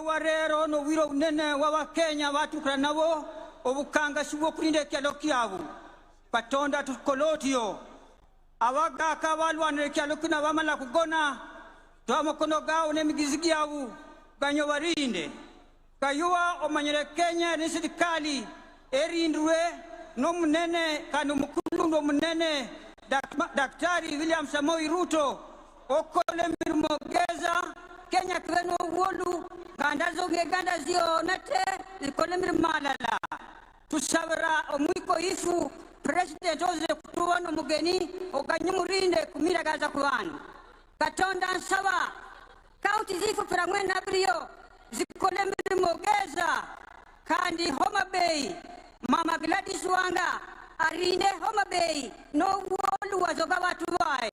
warero no wiro nene wa Kenya watu kranawo obukanga shiwo kulinde kyalo kyabu patonda tukolotio awaga kabalwanire kyalo kuna bamala kugona twamokono gawo nemigizigi yabu ganyo warinde kayuwa omanyere Kenya ni serikali erindwe no munene kanu mukulu no munene Daktari William Samoei Ruto okole mirmogeza Kenya kweno wolu gandazo geganda zio nate ikole mirmalala tusabara omwiko ifu president oze kutuwa no mugeni oganyumurinde kumira gaza kwanu katonda nsaba kauti zifu piramwena brio zikole mirmogeza kandi Homa Bay Mama Gladys Wanga arinde Homa Bay no wolu wazoga watu wae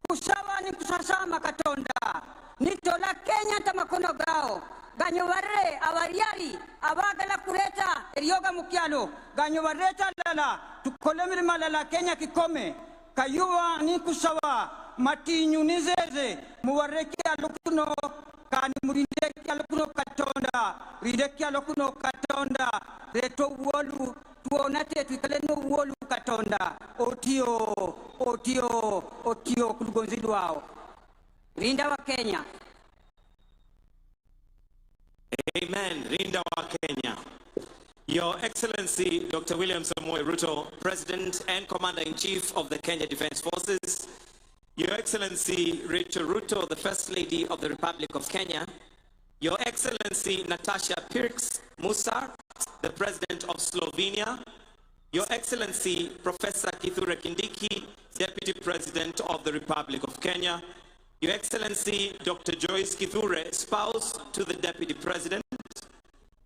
kusaba ni kusasama katonda nitola Kenya tamakono gao ganyo warre awariari abagala kureta erioga mukyalo ganyo wareta lala tukolemire malala Kenya kikome kayuwa ni kusaba matinyu nizeze muwareke alukuno kani murindeki alukuno katonda rindeki alukuno katonda reto wolu tuonate tuikale no wolu katonda otio kulugonzidu wao rinda wa Kenya. Amen. Rinda wa Kenya. Your Excellency Dr. William Samoei Ruto, President and Commander-in-Chief of the Kenya Defense Forces, Your Excellency Rachel Ruto, the First Lady of the Republic of Kenya, Your Excellency Natasha Pirks Musar, the President of Slovenia, Your Excellency Professor Kithure Kindiki, Deputy President of the Republic of Kenya, Your Excellency Dr. Joyce Kithure, spouse to the Deputy President,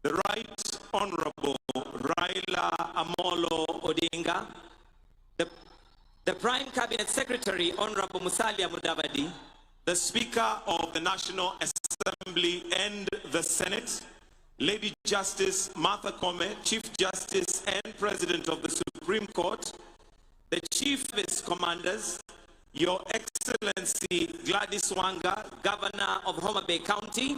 the Right Honorable Raila Amolo Odinga, the Prime Cabinet Secretary Honorable Musalia Mudavadi, the Speaker of the National Assembly and the Senate, Lady Justice Martha Koome, Chief Justice and President of the Supreme Court, the Chief Service Commanders, Your Excellency Gladys Wanga, Governor of Homa Bay County,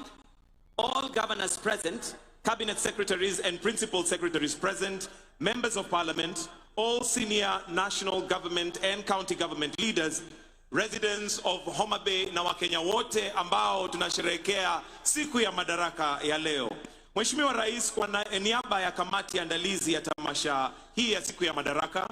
all governors present, Cabinet Secretaries and Principal Secretaries present, Members of Parliament, all senior national government and county government leaders, residents of Homa Bay na Wakenya wote ambao tunasherehekea siku ya Madaraka ya leo. Mheshimiwa Rais, kwa niaba ya kamati andalizi ya tamasha hii ya siku ya Madaraka,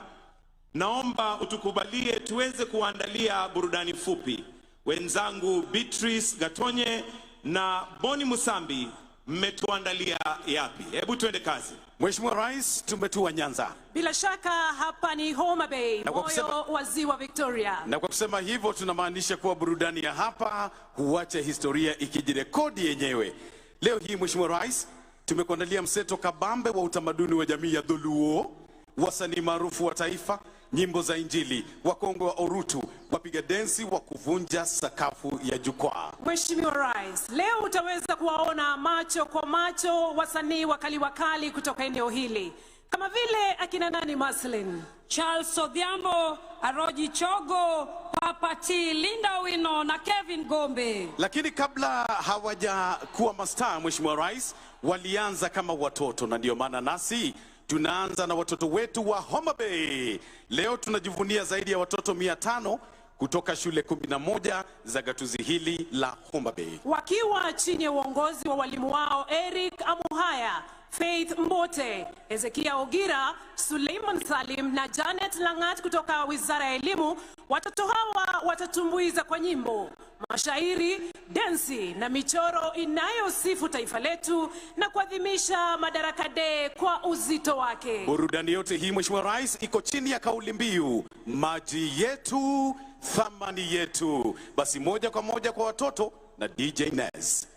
naomba utukubalie tuweze kuandalia burudani fupi. Wenzangu Beatrice Gatonye na Boni Musambi, mmetuandalia yapi? Hebu tuende kazi. Mheshimiwa Rais, tumetua Nyanza. Bila shaka hapa ni Homa Bay, moyo wa Ziwa Victoria. Na kwa kusema hivyo tunamaanisha kuwa burudani ya hapa huacha historia ikijirekodi yenyewe. Leo hii Mheshimiwa Rais, tumekuandalia mseto kabambe wa utamaduni wa jamii ya Dholuo, wasanii maarufu wa taifa, nyimbo za Injili, wakongwe wa Orutu, wapiga densi wa kuvunja sakafu ya jukwaa. Mheshimiwa Rais, leo utaweza kuwaona macho kwa macho wasanii wakali kutoka eneo hili, kama vile akina nani Maslin, Charles Odhiambo, Aroji Chogo, Papa T, Linda Wino na Kevin Gombe. Lakini kabla hawaja kuwa mastaa, Mheshimiwa Rais, walianza kama watoto, na ndio maana nasi tunaanza na watoto wetu wa Homa Bay. Leo tunajivunia zaidi ya watoto 500 kutoka shule 11 za gatuzi hili la Homa Bay, wakiwa chini ya uongozi wa walimu wao Eric Amuhaya, Faith Mbote, Ezekia Ogira, Suleiman Salim na Janet Langat kutoka Wizara ya Elimu. Watoto hawa watatumbuiza kwa nyimbo, mashairi, densi na michoro inayosifu taifa letu na kuadhimisha Madaraka Day kwa uzito wake. Burudani yote hii Mheshimiwa Rais iko chini ya kauli mbiu maji yetu, thamani yetu. Basi moja kwa moja kwa watoto na DJ Nez.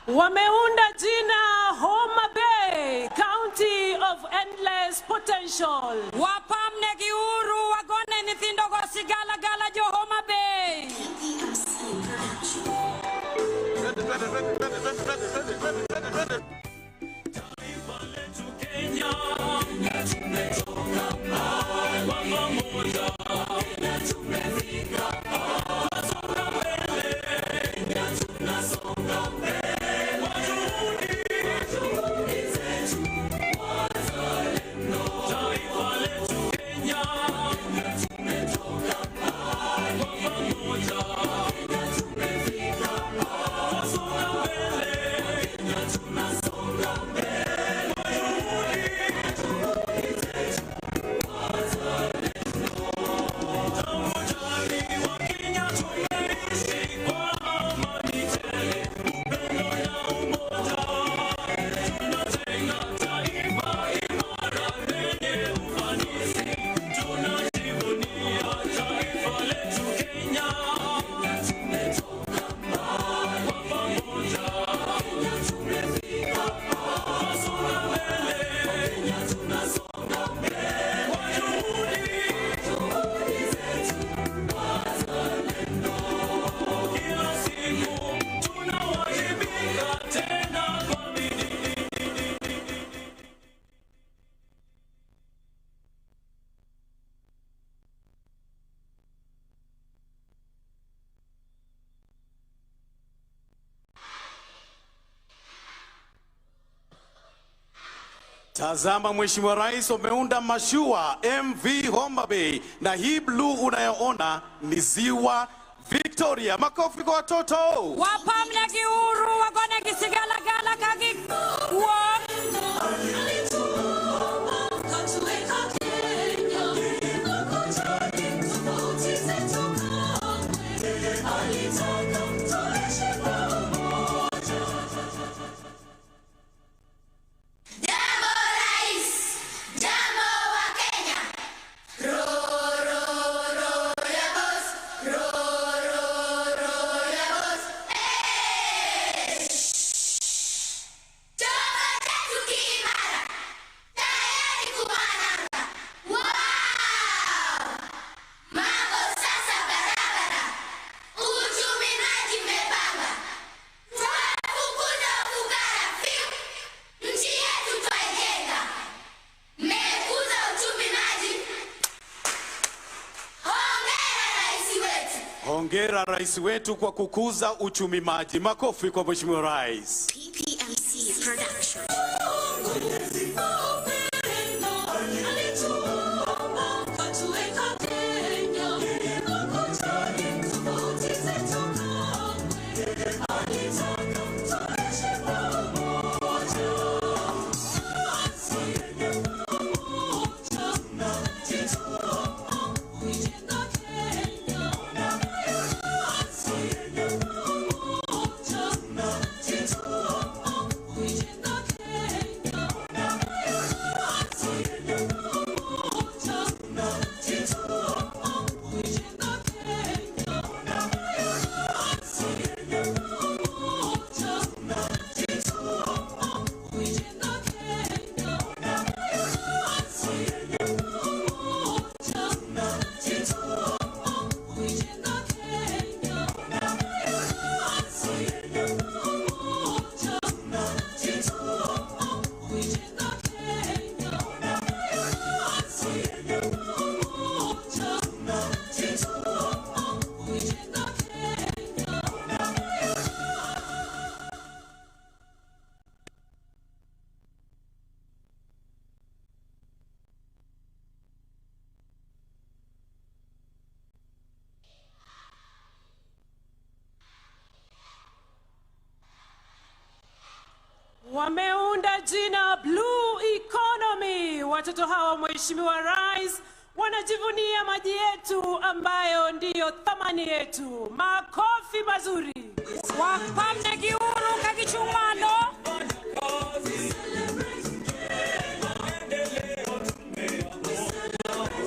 Wameunda jina Homa Bay, County of Endless Potential. Wapamne giuru wagone nithindo gosigala gala jo Homa Bay. Tazama Mheshimiwa Rais, umeunda mashua MV Homa Bay, na hii blue unayoona ni ziwa Victoria. Makofi kwa watoto. Wapamne giuru wagone gisigala gala kagi walk. Hongera Rais wetu kwa kukuza uchumi maji. Makofi kwa Mheshimiwa Rais. PPMC Production. Wameunda jina Blue Economy. Watoto hawa Mheshimiwa Rais wanajivunia maji yetu ambayo ndiyo thamani yetu. Makofi mazuri. Wapamne giuru kagichumano.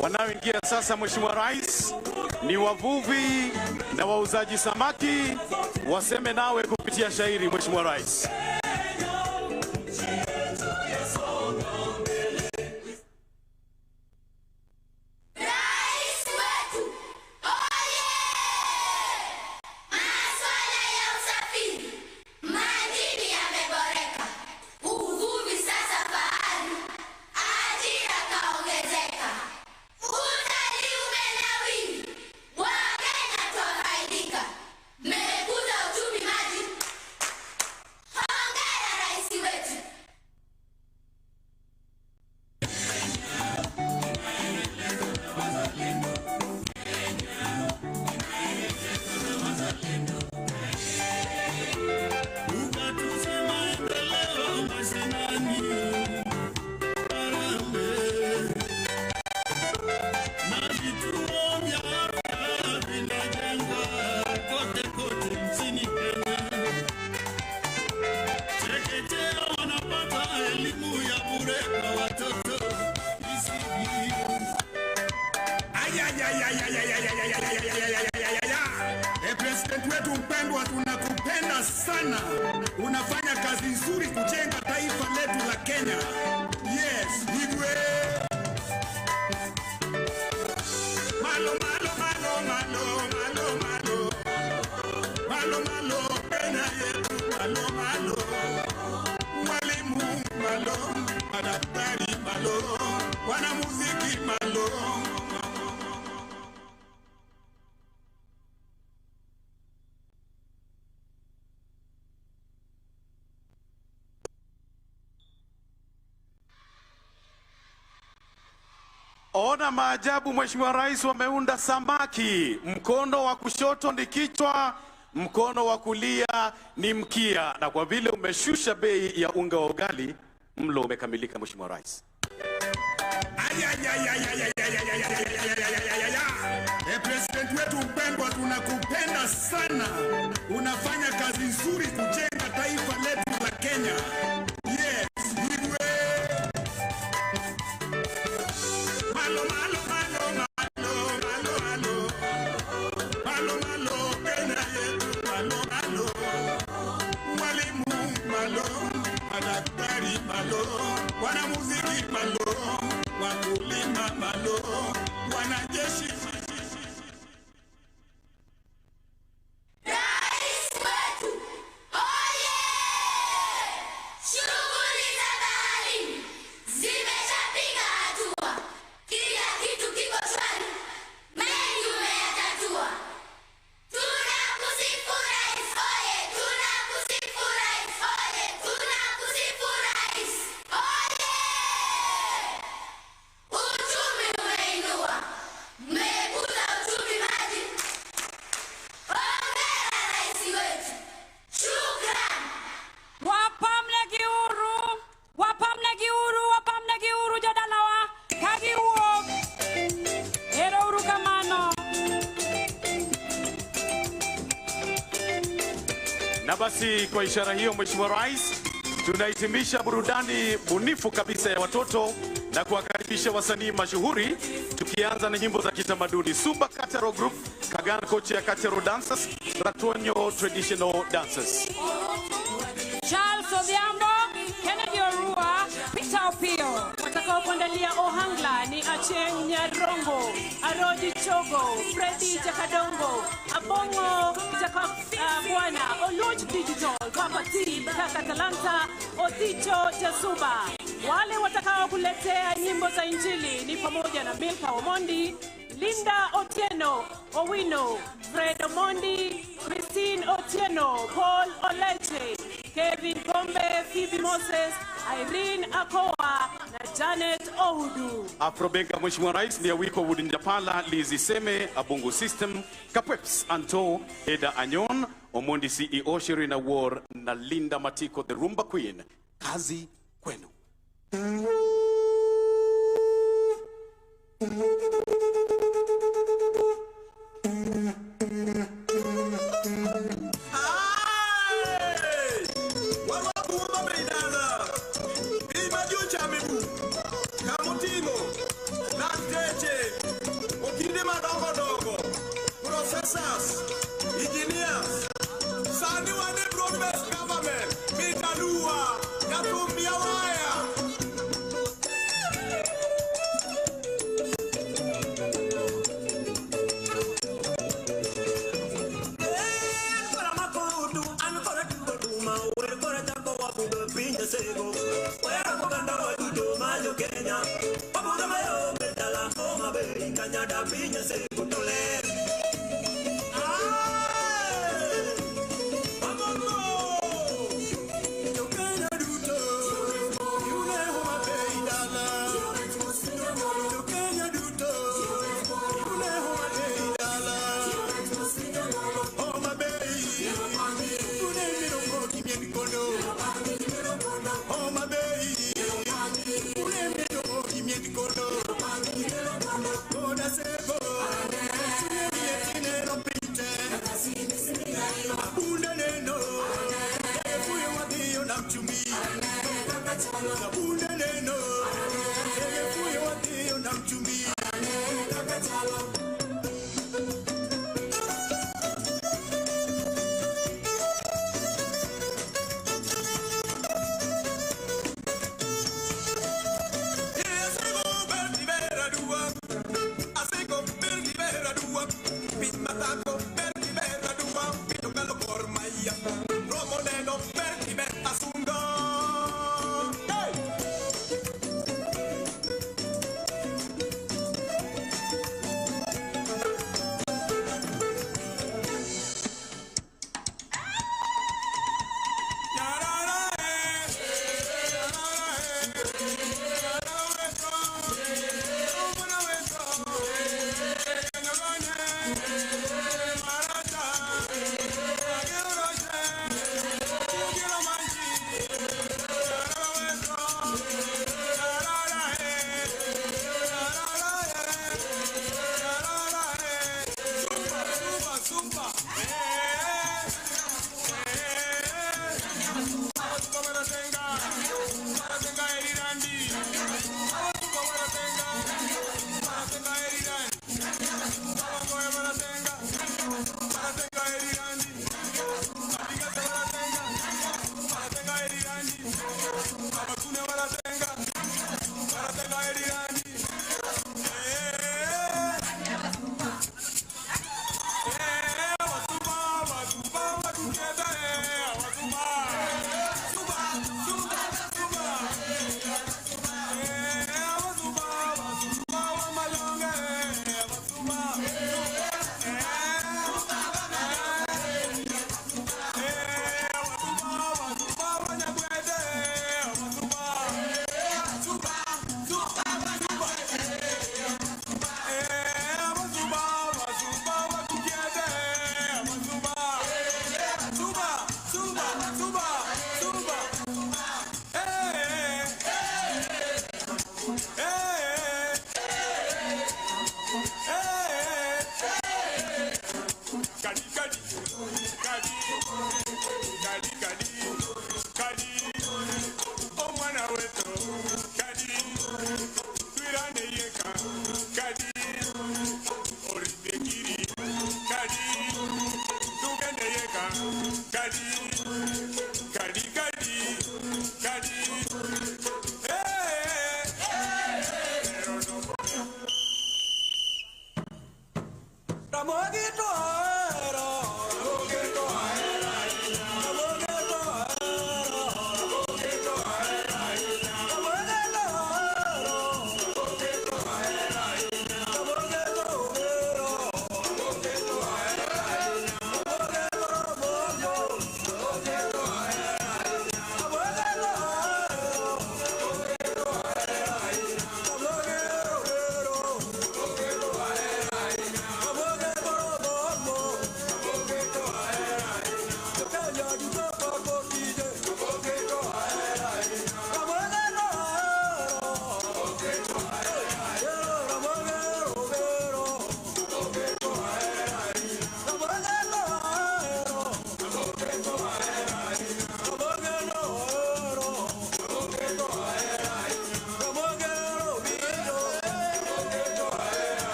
Wanaoingia sasa Mheshimiwa Rais ni wavuvi na wauzaji samaki waseme nawe kupitia shairi, Mheshimiwa Rais. President wetu mpendwa, tunakupenda sana. Unafanya kazi nzuri kujenga taifa letu la Kenya. Yes, Igwe. Malo malo malo malo malo malo. Malo malo Kenya yetu malo malo. Walimu malo, madaktari malo, wanamuziki malo. Ona maajabu, Mheshimiwa Rais, wameunda samaki. Mkono wa kushoto ni kichwa, mkono wa kulia ni mkia. Na kwa vile umeshusha bei ya unga wa ugali, mlo umekamilika, Mheshimiwa Rais. President wetu mpendwa, tunakupenda sana. Unafanya kazi nzuri kujenga taifa letu la Kenya. Yes, Igwe. Malo malo malo malo malo malo. Malo malo Kenya yetu malo malo. Walimu malo, madaktari malo, wanamuziki malo, wakulima malo, wanajeshi. Na basi kwa ishara hiyo, Mheshimiwa Rais, tunahitimisha burudani bunifu kabisa ya watoto na kuwakaribisha wasanii mashuhuri, tukianza na nyimbo za kitamaduni. Sumba Cultural Group, Kagana Kocha Cultural Dancers, Ratonyo Traditional Dancers. Charles Odhiambo, Kennedy Orua, Peter Opio. Watakao kuandalia ohangla ni Acheng Nyarongo, Arodi Chogo, Freddy Jakadongo, Abongo Jakabwana, Oluch Digital, Papa T, Kaka Talanta, Oticho Jasuba. Wale watakao kuletea nyimbo za Injili ni pamoja na Milka Omondi, Linda Otieno, Owino, Fred Omondi, Christine Otieno, Paul Oleche, Kevin Gombe, Phoebe Moses, Irene Akoa na Janet Ohudu. Afrobenga, Mheshimiwa Rais, ni Awiko Wudinjapala, Lizi Seme, Abungu System, Kapweps Anto, Eda Anyon, Omondi CEO, Sherina War na Linda Matiko, the Rumba Queen. Kazi kwenu. Engineers,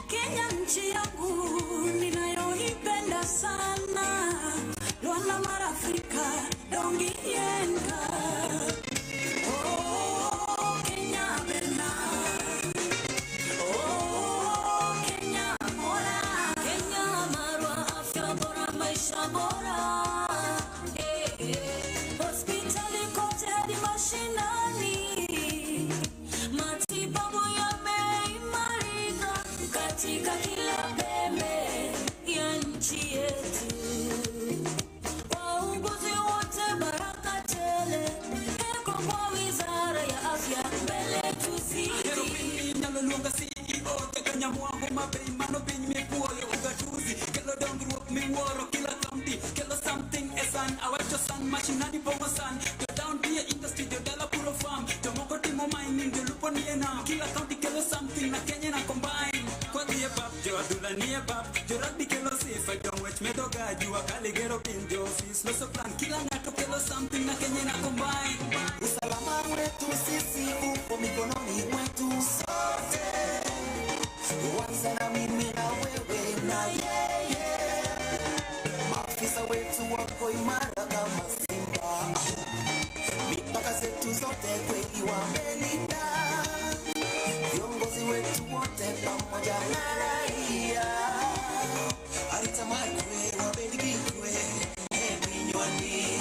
Kenya nchi yangu ninayoipenda sana, Luana mara Afrika dongienda. Oh Kenya bena, oh Kenya bora, Kenya marwa afya bora maisha bora. Hospitali kote hadi mashinani, matibabu yameimarika katika kila pembe ya nchi yetu. Wauguzi wote baraka tele, eko kwa wizara ya afya mbele tuzidi. Heroin nyalolunga CEO tekanya mwangu mabei mano binyi mekuoyo ugatuzi. Kelo dongruok miwuoro kila county, kelo something esan awacho san machinani pongo san. Go down to your industry, go dala puro farm, tomoko timo mining, go lupo niye na. Kila county kelo something na Kenya na combine. Kwa diye bab, jo adula niye bab, jo rugby kelo safe, jo wech medoga, jua kaligero pin jo office. Loso plan kila ngato kelo something na Kenya na combine. Usalama wetu sisi upo mikononi mwetu sote. Wanza na mimi na wewe na yeye. Maafisa wetu wako imara kama simba. Mipaka zetu zote kweli wamelinda. Viongozi wetu wote pamoja na raia. Alitamani wewe wabadilike. Ebinywani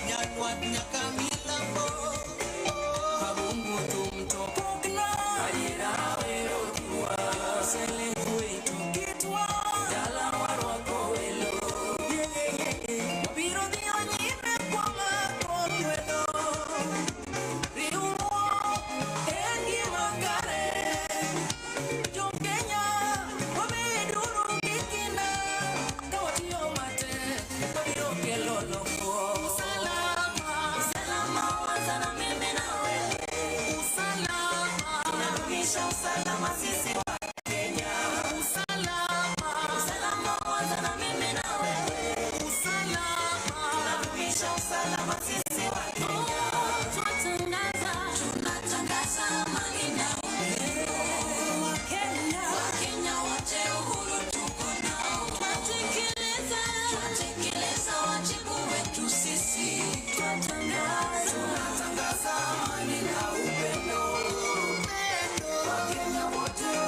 nyanywa nyakamila mo. Kabungu tumtopokna. Ajira wero tuwa. Sele kwetu kitwa. Dala warwako welo. Wabiro diyo nyime kwa mako welo. Riumo engi makare. Jokenya wameduru kikina. Kawatiyo mate. Wabiro kelolo mo. Usalama wazana mimi na wewe. Usalama sisi wa Kenya. Usalama wazana mimi na wewe. Usalama sisi wa Kenya. Tunatangaza amani na wewe. Wakenya wote uhuru tuko nao. Twatekeleza wajibu wetu sisi. Tunatangaza amani na upendo. Wakenya wote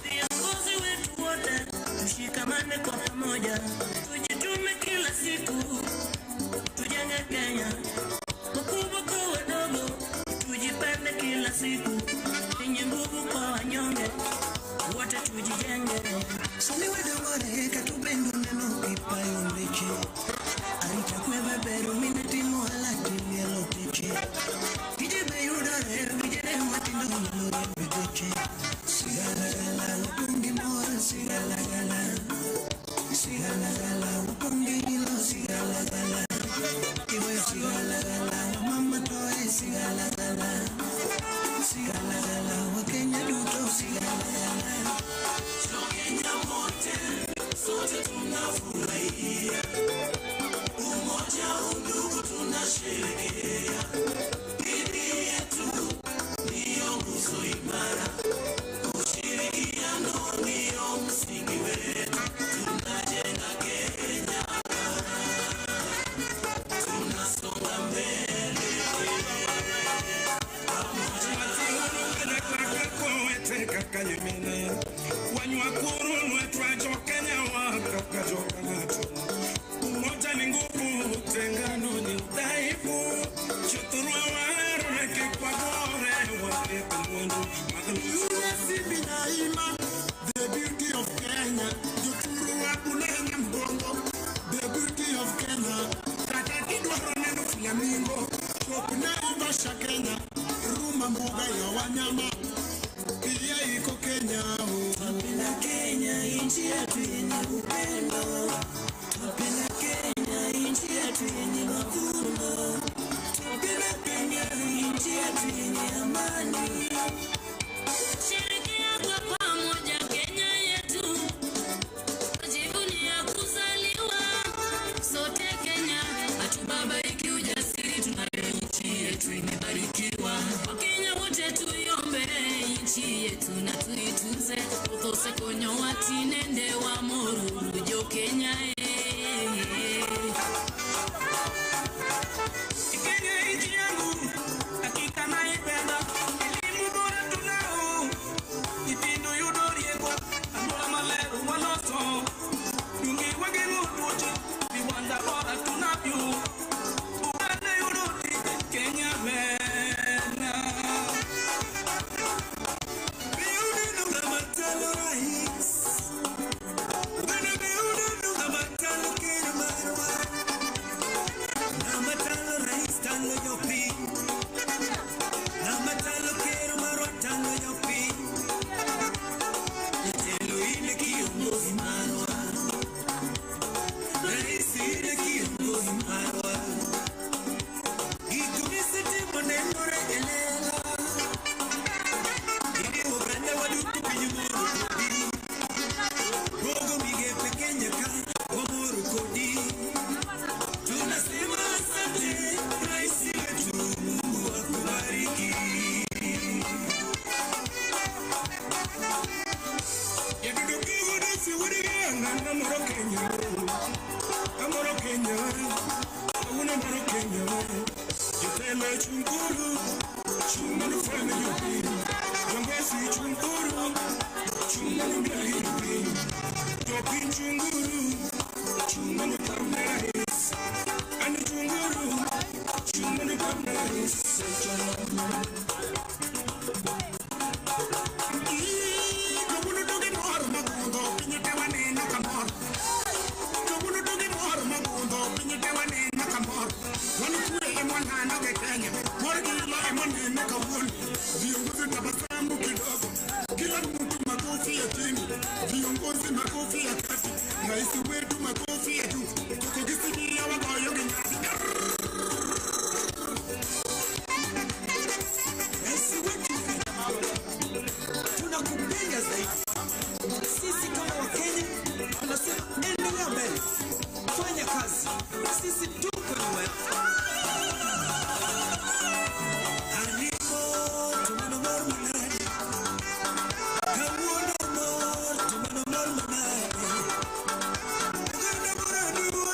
Viongozi wetu wote tushikamane kwa pamoja, tujitume kila siku, tujenge Kenya. Wakubwa kwa wadogo, tujipende kila siku, yenye nguvu kwa wanyonge, wote tujijenge. Saliwe dawale katubendo neno kipayo mbeche, arita kwebe beru mineti mohala tilia lopeche, kijebe yudare vijere matindo nalore mbeche. Sigala upungi mora sigala upungi ilo sigala iwe sigala mama toe sigala wakenya duto sigala Kenya mote sote tunafurahia umoja undugu tunasherehekea dini yetu ndiyo nguzo imara ushirikiano ndiyo msingi wetu tunajenga Kenya tunasonga mbele Wanyakuru wetu Kenya wakajoka nacho. Umoja ni nguvu, tengano ni udhaifu. Chuturwa wareke kwa gore, wapepe mwendo. Unasibi na ima, the beauty of Kenya. Chuturwa kulenge mbongo, the beauty of Kenya. Kata kidwaro neno flamingo, chopna ivasha Kenya. Ruma mbuga ya wanyama. Pia iko Kenya. Tunapenda Kenya, nchi yetu yenye upendo. Tunapenda Kenya, nchi yetu yenye mavuno. Tunapenda Kenya, nchi yetu yenye amani. Shirikia kwa pamoja Kenya yetu, tujivunia kuzaliwa sote Kenya. Hatubabaiki ujasiri, tunayo nchi yetu imebarikiwa. Wakenya wote tuiombe nchi yetu na tuitunze, utose konyo watinende wa moruru jo Kenya Kenya nchi yangu, hakika naipenda. Elimu bora tunao, ipindu yudoriegwa, amora maleru waloso. Yungi wagenu tuoche, viwanda bora tunavyo. Uganda yudori, Kenya vena. Biuni nunga matalo rais. Uganda biuni nunga matalo Kenya marwa. Namatalo rais tango yopi. Namatalo Kenya marwa tango yopi. Yetelo ile kiongozi marwa. Rais ile kiongozi marwa. Ikumisiti maneno regelela. Ili Uganda wadutu pinyumuru kodi. Gogo migepe Kenya ka wamuru kodi. Tunasema asante rais wetu, Mungu akubariki. Yaduduki udisi udiganga na moro Kenya. Amoro Kenya. Una moro Kenya. Yetele chunguru. Chumanu fana yupi. Yongesi chunguru. Chumanu mbele yupi. Topin chunguru. Chumanu kamnaris. Ani chunguru. Chumanu kamnaris. Kabunu dogi moro magundo. Pinyete wanena kamor. Kabunu dogi moro magundo. Pinyete wanena kamor. Wanukue imwana noge Kenya. Morgila imanena kawun. Viongozi tabasamu kidogo. Kila mtu makofi ya chini. Viongozi makofi ya kati. Rais wetu makofi ya juu. Tuko kisikia wagoyo kinyasi. Rais wetu tunakupenda zaidi. Sisi kama Wakenya tunasema endelea mbele. Fanya kazi. Sisi tuko nyuma yako. Alipo tumano mormanani. Kamuono mor tumano mormanani. Uganda mora duwa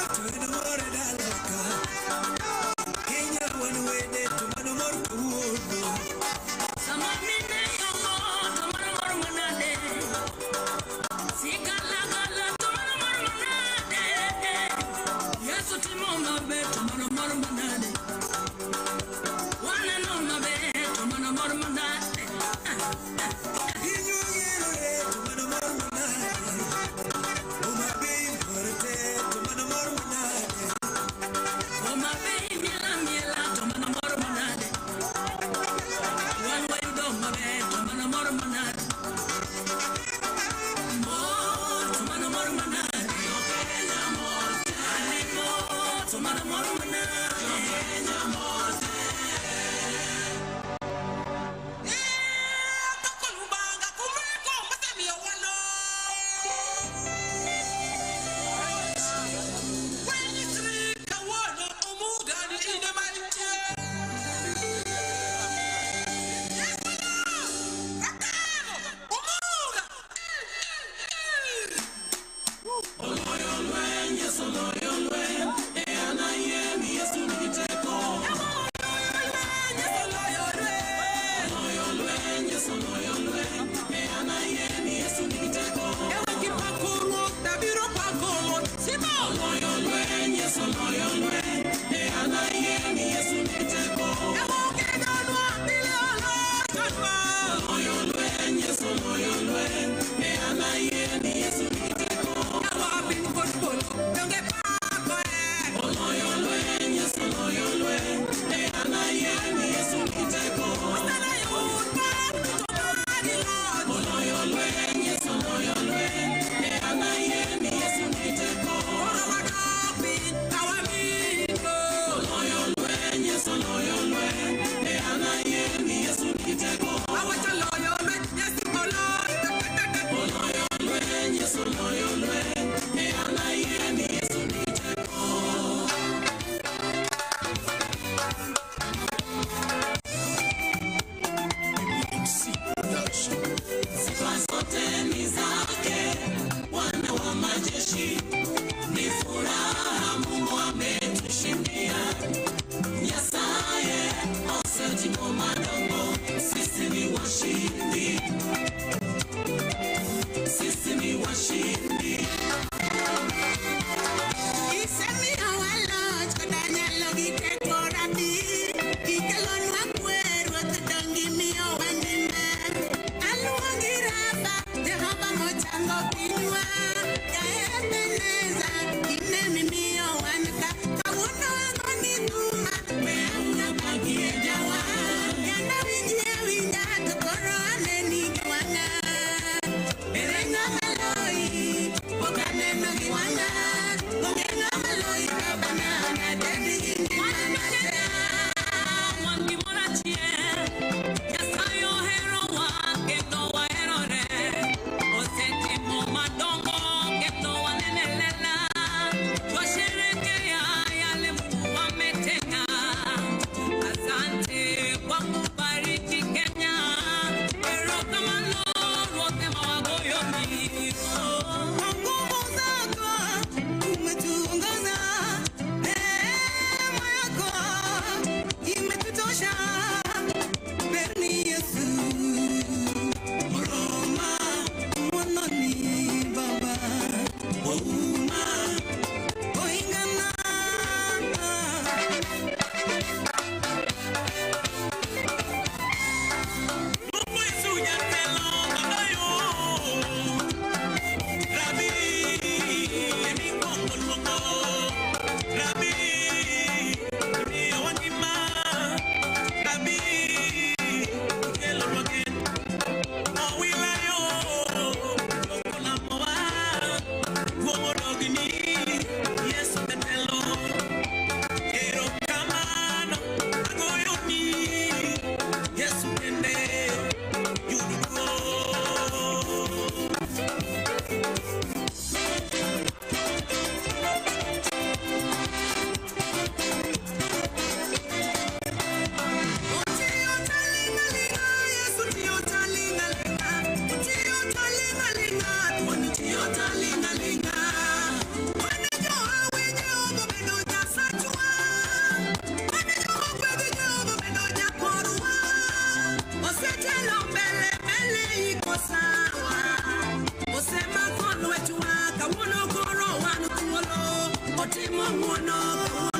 Otimo muono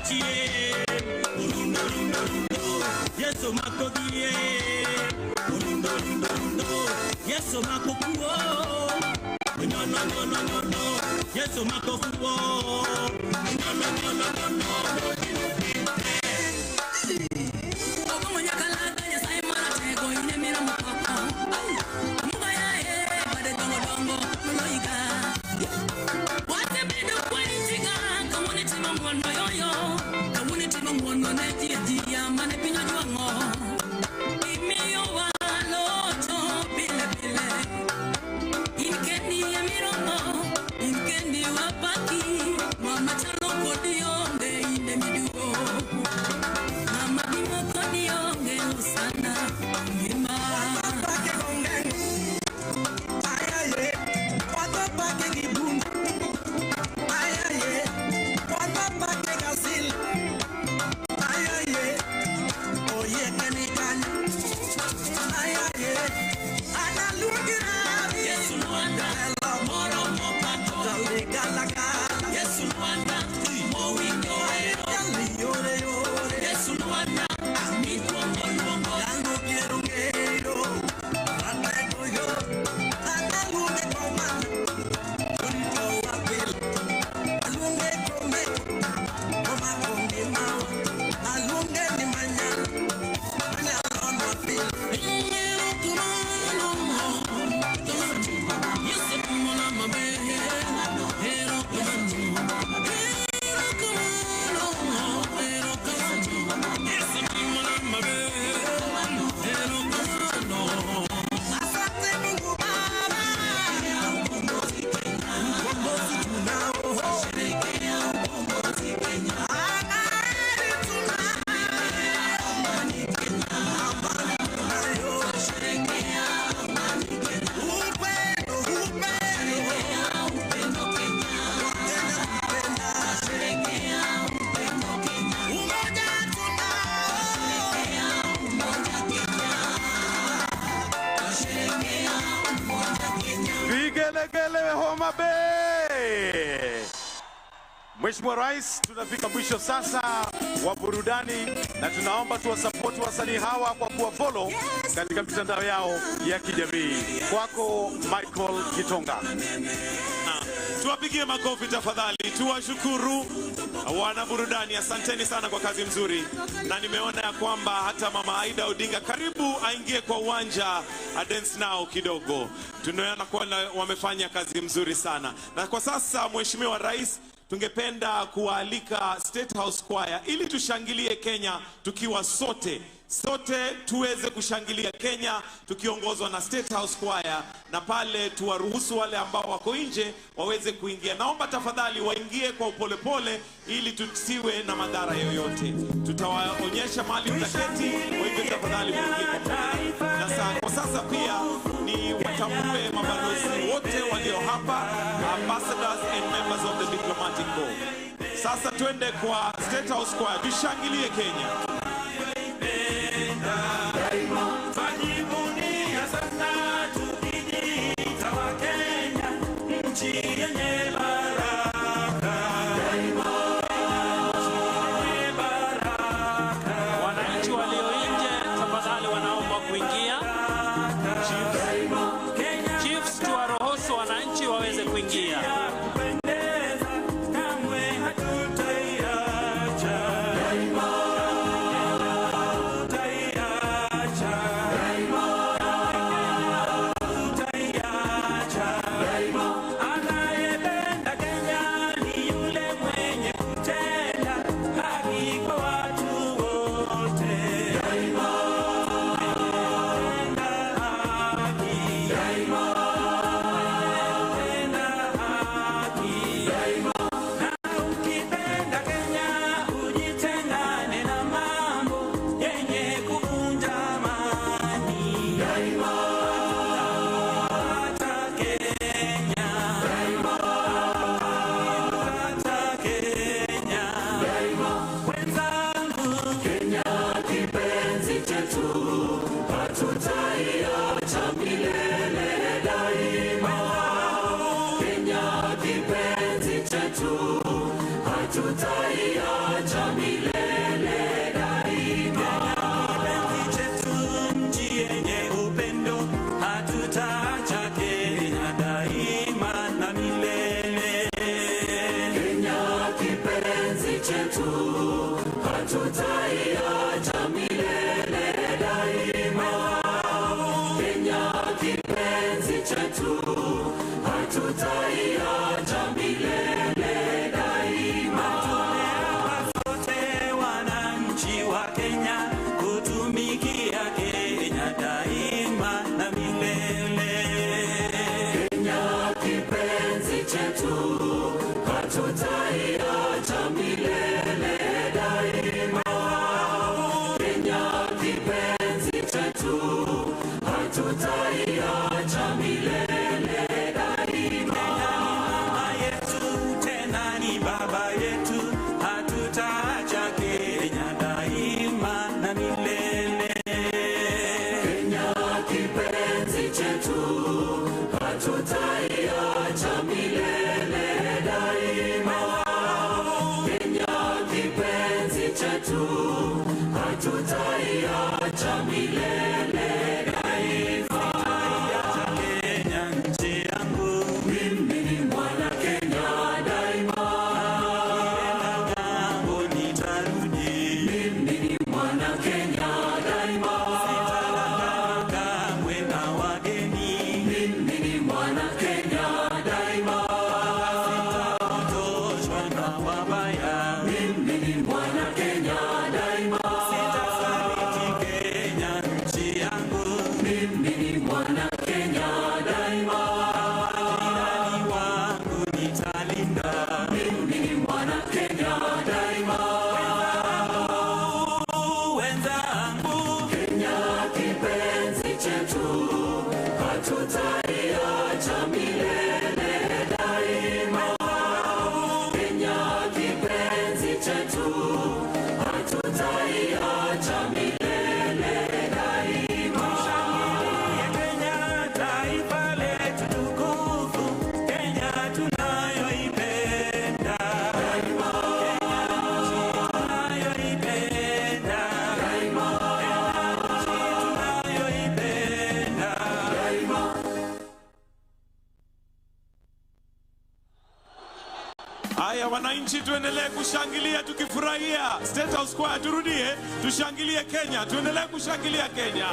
chie Urundo rundo rundo Yeso makogie Urundo rundo rundo Yeso makokuo No no no no no no Yeso makokuo No no no no no no Homa Bay. Mheshimiwa Rais, tunafika mwisho sasa wa burudani na tunaomba tuwasapoti wasanii hawa kwa kuwafollow katika mitandao yao ya kijamii. Kwako Michael Kitonga. Tuwapigie makofi tafadhali, tuwashukuru wana burudani. Asanteni sana kwa kazi mzuri, na nimeona ya kwamba hata Mama Aida Odinga karibu aingie kwa uwanja dance nao kidogo. Tunaona kwa wamefanya kazi mzuri sana, na kwa sasa Mheshimiwa Rais, tungependa kualika State House Choir ili tushangilie Kenya tukiwa sote tuweze kushangilia Kenya tukiongozwa na State House Choir, na pale tuwaruhusu wale ambao wako nje waweze kuingia. Naomba tafadhali waingie kwa upolepole ili tusiwe na madhara yoyote. Tutawaonyesha mahali mtaketi, kwa hivyo tafadhali muingie kwa upolepole. Na kwa sasa pia ni watambue mabalozi wote walio hapa, ambassadors and members of the diplomatic corps. Sasa twende kwa State House Choir, tushangilie Kenya. Wananchi walio nje tafadhali wanaomba kuingia. Chiefs, tuwaruhusu wananchi waweze kuingia. Hatutaiacha chetu, hatutaiacha milele daima. Kenya kipenzi chetu, hatutaiacha milele daima. Tumeapa sote wananchi wa Kenya kutumikia Kenya daima na milele. Kenya kipenzi chetu, hatutaiacha milele daima. Kenya kipenzi chetu, hatutaiacha milele daima. Mama yetu tena ni baba yetu, hatutaacha Kenya daima na milele. Kenya kipenzi chetu, hatutaiacha milele daima. Kenya kipenzi chetu, hatutaiacha milele daima. Kenya nchi yangu, mimi ni mwana Kenya daima. Ngambo nitarudi, mimi ni mwana Kenya daima. kamwe na wageni, mimi ni mwana Kenya daima. sitaondoshwa na wabaya, mimi ni mwana Kenya daima. sitasaliti Kenya nchi yangu, mimi ni mwana Kenya daima. jirani wangu nitalinda, mimi ni mwana Kenya daima. wenzangu. Kenya kipenzi chetu, hatutaiacha milele daima. Kenya kipenzi chetu, hatutaiacha milele daima. Kenya taifa letu tukufu, Kenya tunayoipenda, daima. tunayoipenda, daima. tunayoipenda. daima. Haya wananchi, tuendelee kushangilia tukifurahia. State House Square, turudie tushangilie Kenya, tuendelee kushangilia Kenya.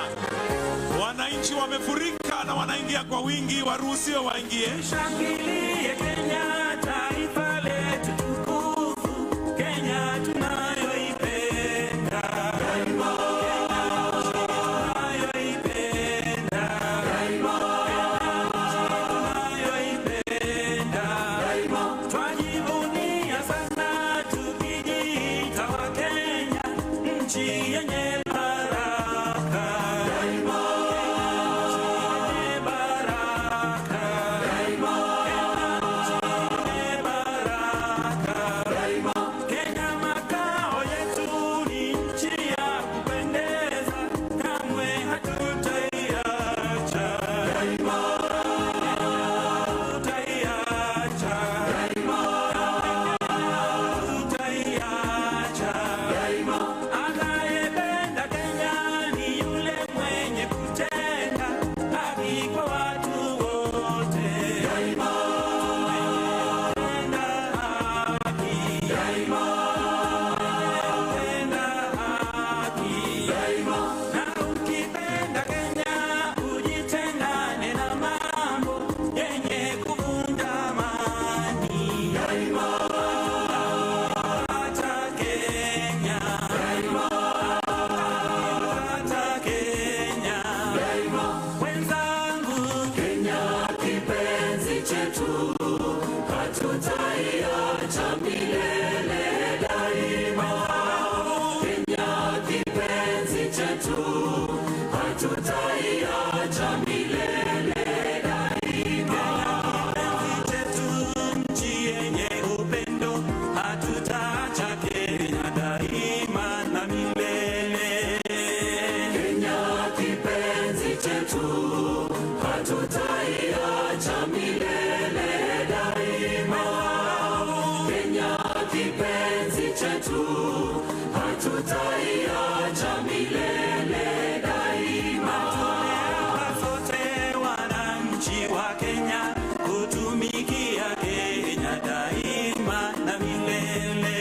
Wananchi wamefurika na wanaingia kwa wingi, waruhusiwe waingie. Shangilie Kenya taifa letu tukufu, Kenya tunayoipenda, daima. tunayoipenda, daima. tunayoipenda. daima. Twajivunia sana tukijiita wa Kenya, nchi yenye baraka, daima. yenye baraka, daima. yenye baraka. daima. Kenya makao yetu ni nchi ya kupendeza, kamwe hatutaiacha, daima. hatutaiacha, daima. hatutaiacha. daima. Anayependa Kenya ni yule mwenye kutenda haki kwa watu wote, daima. tenda haki, daima. tenda haki. daima. Na ukipenda Kenya ujitengane na mambo yenye kuvunja amani. daima. Acha Kenya, daima. acha Kenya. daima. Wenzangu, Kenya kipenzi chetu, hatutaiacha milele daima. Kenya kipenzi chetu, hatutaiacha milele daima. kipenzi chetu, nchi yenye upendo, hatutaacha Kenya daima na milele. Kenya kipenzi chetu, hatutaiacha milele daima. Kenya kipenzi chetu, hatutaiacha milele daima. Tumeapa sote wananchi wa Kenya kutumikia Kenya daima na milele.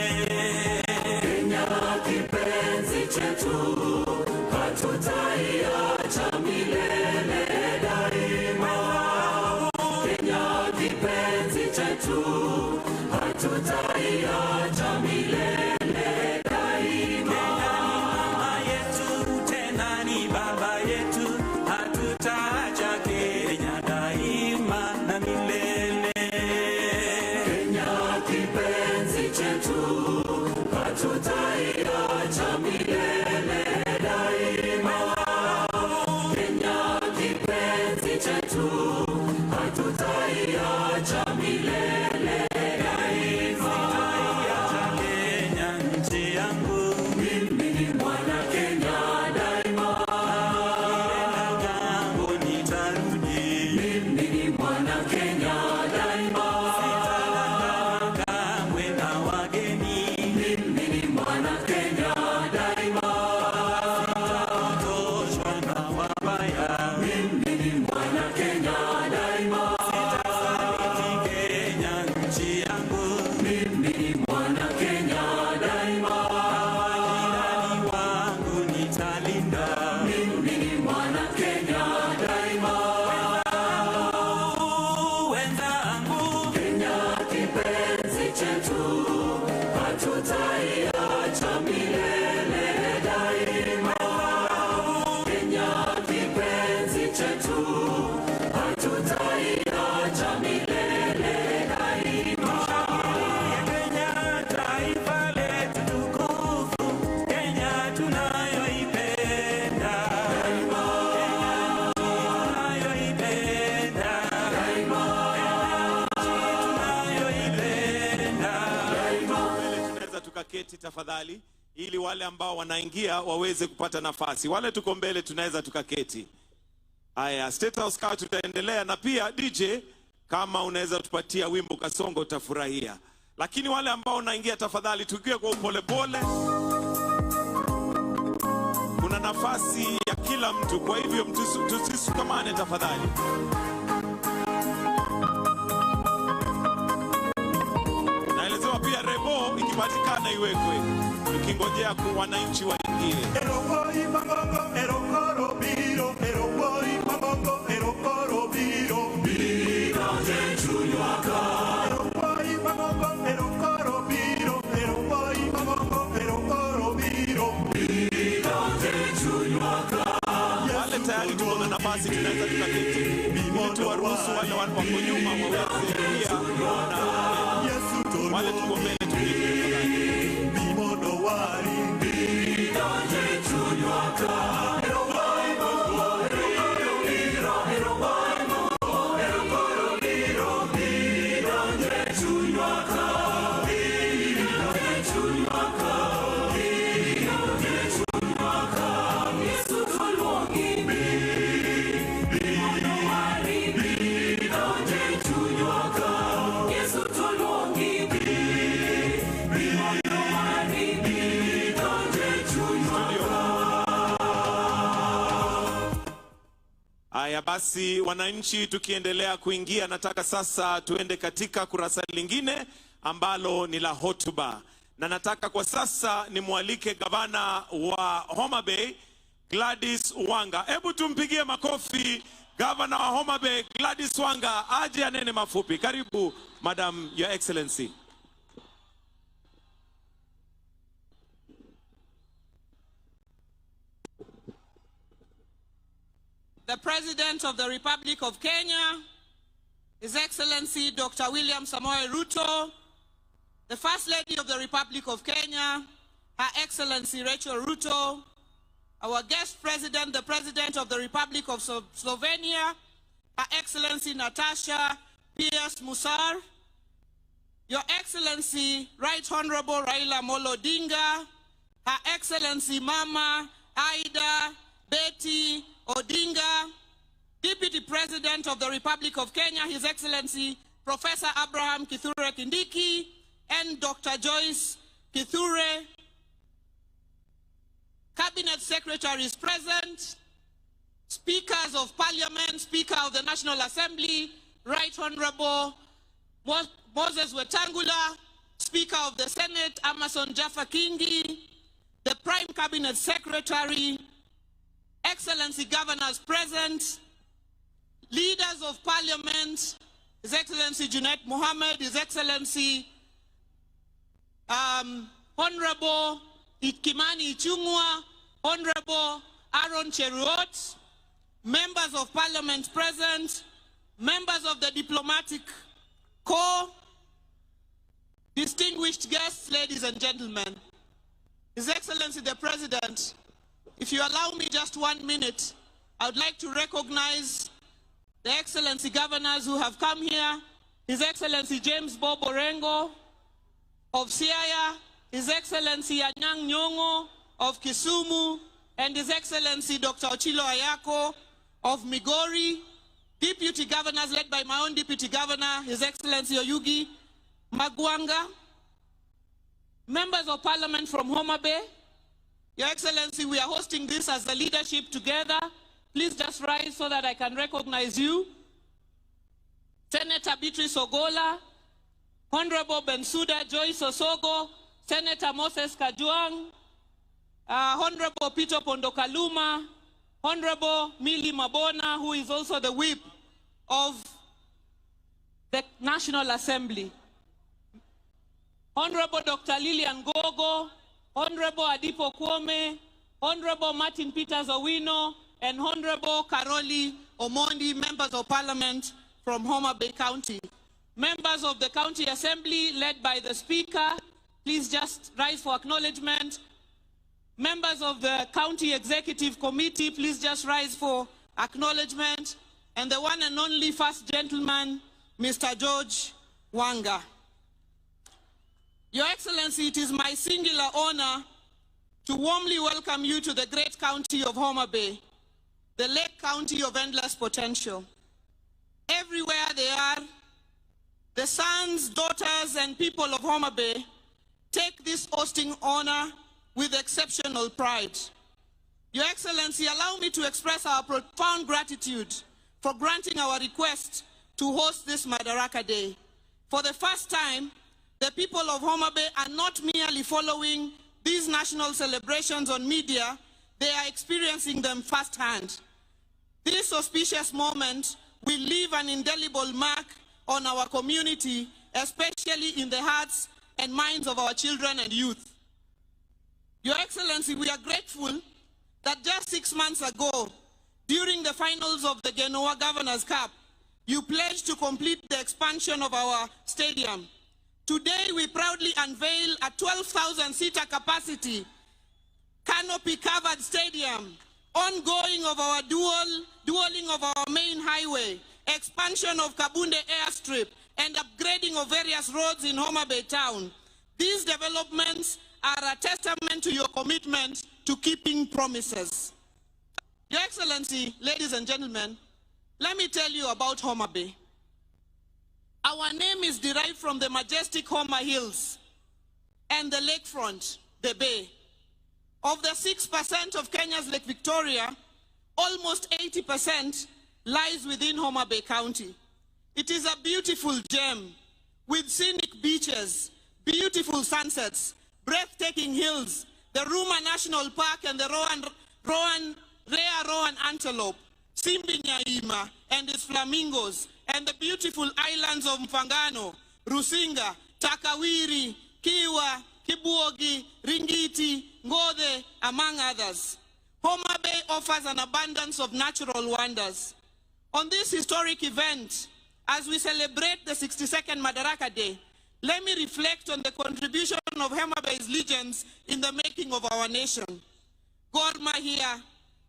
hatutaiacha milele daima. Kenya ni mama yetu, tena ni baba yetu, hatutaacha Kenya daima na milele. Kenya kipenzi chetu, hatutaiacha milele daima. Kenya kipenzi chetu, hatutaiacha milele daima. Sitaiacha Kenya nchi yangu, mimi ni mwana Kenya daima. Nikienda ng'ambo nitarudi, mimi ni mwana Kenya daima. Sitadanganywa kamwe na wageni, mimi ni mwana Kenya daima. Sitaondoshwa na wabaya, mimi ni mwana Kenya daima. Sitasaliti Kenya nchi yangu, mimi ni mwana Kenya daima. Majirani wangu nitalinda, mimi ni mwana Kenya daima. Wenzangu, Kenya kipenzi chetu, hatutaiacha milele daima. Kenya kipenzi chetu, hatutaiacha milele daima. Kenya taifa letu tukufu, Kenya tunayoipenda daima. Kenya tunayoipenda daima. Tunayoipenda daima. Tunaweza tukaketi tafadhali, ili wale ambao wanaingia waweze kupata nafasi. Wale tuko mbele tunaweza tukaketi. Haya, State House kaa tutaendelea, na pia DJ kama unaweza tupatia wimbo kasongo utafurahia. Lakini wale ambao wanaingia tafadhali tukiwe kwa upolepole. Kuna nafasi ya kila mtu, kwa hivyo tusisukamane tafadhali. Naelezewa pia rebo ikipatikana iwekwe, tukingojea kwa wananchi waingie. Erokoi magongo, erokoro biro, erokoi magongo, erokoro biro, biro jechunyaka. Erokoi magongo, erokoro biro, erokoi magongo, erokoro biro, biro jechunyaka. Wale tayari tuko na nafasi, tunaweza tukaketi. Ili tuwaruhusu wale wako nyuma waweze pia kuona. Wale tuko mbele tukiketi. Bimodo wari, biro jechunyaka. Erokoi magongo, erokoro biro, erokoi magongo, erokoro biro, biro jechunyaka. Biro jechunyaka. Biro jechunyaka. Yesu tuluongi, bimodo wari, biro jechunyaka. Yesu tuluongi, bimodo wari, biro jechunyaka. Haya basi, wananchi tukiendelea kuingia, nataka sasa tuende katika kurasa lingine ambalo ni la hotuba, na nataka kwa sasa nimwalike gavana wa Homa Bay Gladys Wanga. Hebu tumpigie makofi gavana wa Homa Bay Gladys Wanga aje anene mafupi. Karibu Madam Your Excellency. The President of the Republic of Kenya, His Excellency Dr. William Samoei Ruto, the First Lady of the Republic of Kenya, Her Excellency Rachel Ruto, our guest President, the President of the Republic of Slovenia, Her Excellency Natasha P.S. Musar, Your Excellency Right Honorable Raila Odinga, Her Excellency Mama Aida Betty Odinga, Deputy President of the Republic of Kenya, His Excellency Professor Abraham Kithure Kindiki, and Dr. Joyce Kithure. Cabinet Secretaries present, Speakers of Parliament, Speaker of the National Assembly, Right Honorable Moses Wetangula, Speaker of the Senate, Amason Jaffa Kingi, the Prime Cabinet Secretary, Excellency Governors present, Leaders of Parliament, His Excellency Junet Mohammed, His Excellency Honorable Kimani Ichung'wa, Honorable Aaron Cheruot, members of parliament present, members of the diplomatic corps, distinguished guests, ladies and gentlemen. His Excellency the President, if you allow me just 1 minute, I would like to recognize the Excellency governors who have come here. His Excellency James Bob Orengo of Siaya, His Excellency Anyang' Nyong'o of Kisumu, and His Excellency Dr. Ochilo Ayako of Migori, deputy governors led by my own deputy governor, His Excellency Oyugi Magwanga, members of parliament from Homa Bay. Your Excellency, we are hosting this as the leadership together. Please just rise so that I can recognize you. Senator Beatrice Ogola, Honorable Bensouda Joyce Osogo, Senator Moses Kajwang, Honorable Peter Pondokaluma, Honorable Millie Mabona, who is also the whip of the National Assembly, Honorable Dr. Lillian Gogo, Honorable Adipo Kwome, Honorable Martin Peters Owino, and Honorable Karoli Omondi, members of parliament from Homa Bay County. Members of the County Assembly led by the Speaker, please just rise for acknowledgement. Members of the County Executive Committee, please just rise for acknowledgement. And the one and only First Gentleman, Mr. George Wanga. Your Excellency, it is my singular honor to warmly welcome you to the great county of Homa Bay, the Lake County of endless potential. Everywhere they are, the sons, daughters, and people of Homa Bay take this hosting honor with exceptional pride. Your Excellency, allow me to express our profound gratitude for granting our request to host this Madaraka Day. For the first time, the people of Homa Bay are not merely following these national celebrations on media, they are experiencing them firsthand. This auspicious moment will leave an indelible mark on our community, especially in the hearts and minds of our children and youth. Your Excellency, we are grateful that just 6 months ago, during the finals of the Genoa Governor's Cup, you pledged to complete the expansion of our stadium. Today, we proudly unveil a 12,000-seater capacity, canopy-covered stadium, ongoing of our dualing of our main highway, expansion of Kabunde airstrip, and upgrading of various roads in Homa Bay town. These developments are a testament to your commitment to keeping promises. Your Excellency, ladies and gentlemen, let me tell you about Homa Bay. Our name is derived from the majestic Homa Hills and the lakefront, the bay. Of the 6% of Kenya's Lake Victoria, almost 80% lies within Homa Bay County. It is a beautiful gem with scenic beaches, beautiful sunsets, breathtaking hills, the Ruma National Park and the rare Rowan antelope, Simbinyaima and its flamingos, and the beautiful islands of Mfangano, Rusinga, Takawiri, Kiwa, Kibuogi, Ringiti, Ngode, among others. Homa Bay offers an abundance of natural wonders. On this historic event, as we celebrate the 62nd Madaraka Day, let me reflect on the contribution of Homa Bay's legends in the making of our nation. Gor Mahia,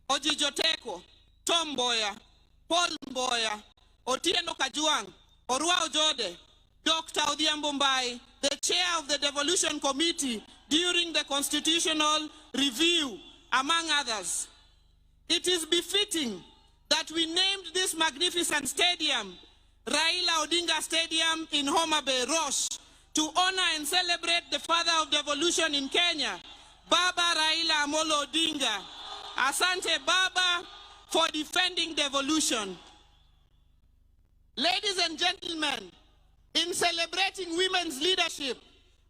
Ojijoteko, Tom Mboya, Paul Mboya, Otieno Kajwang, Orwa Ojode, Dr. Odhiambo Mbai, the chair of the Devolution Committee during the Constitutional Review, among others. It is befitting that we named this magnificent stadium Raila Odinga Stadium in Homa Bay, Rosh, to honor and celebrate the father of devolution in Kenya, Baba Raila Amolo Odinga. Asante Baba for defending devolution. Ladies and gentlemen, in celebrating women's leadership,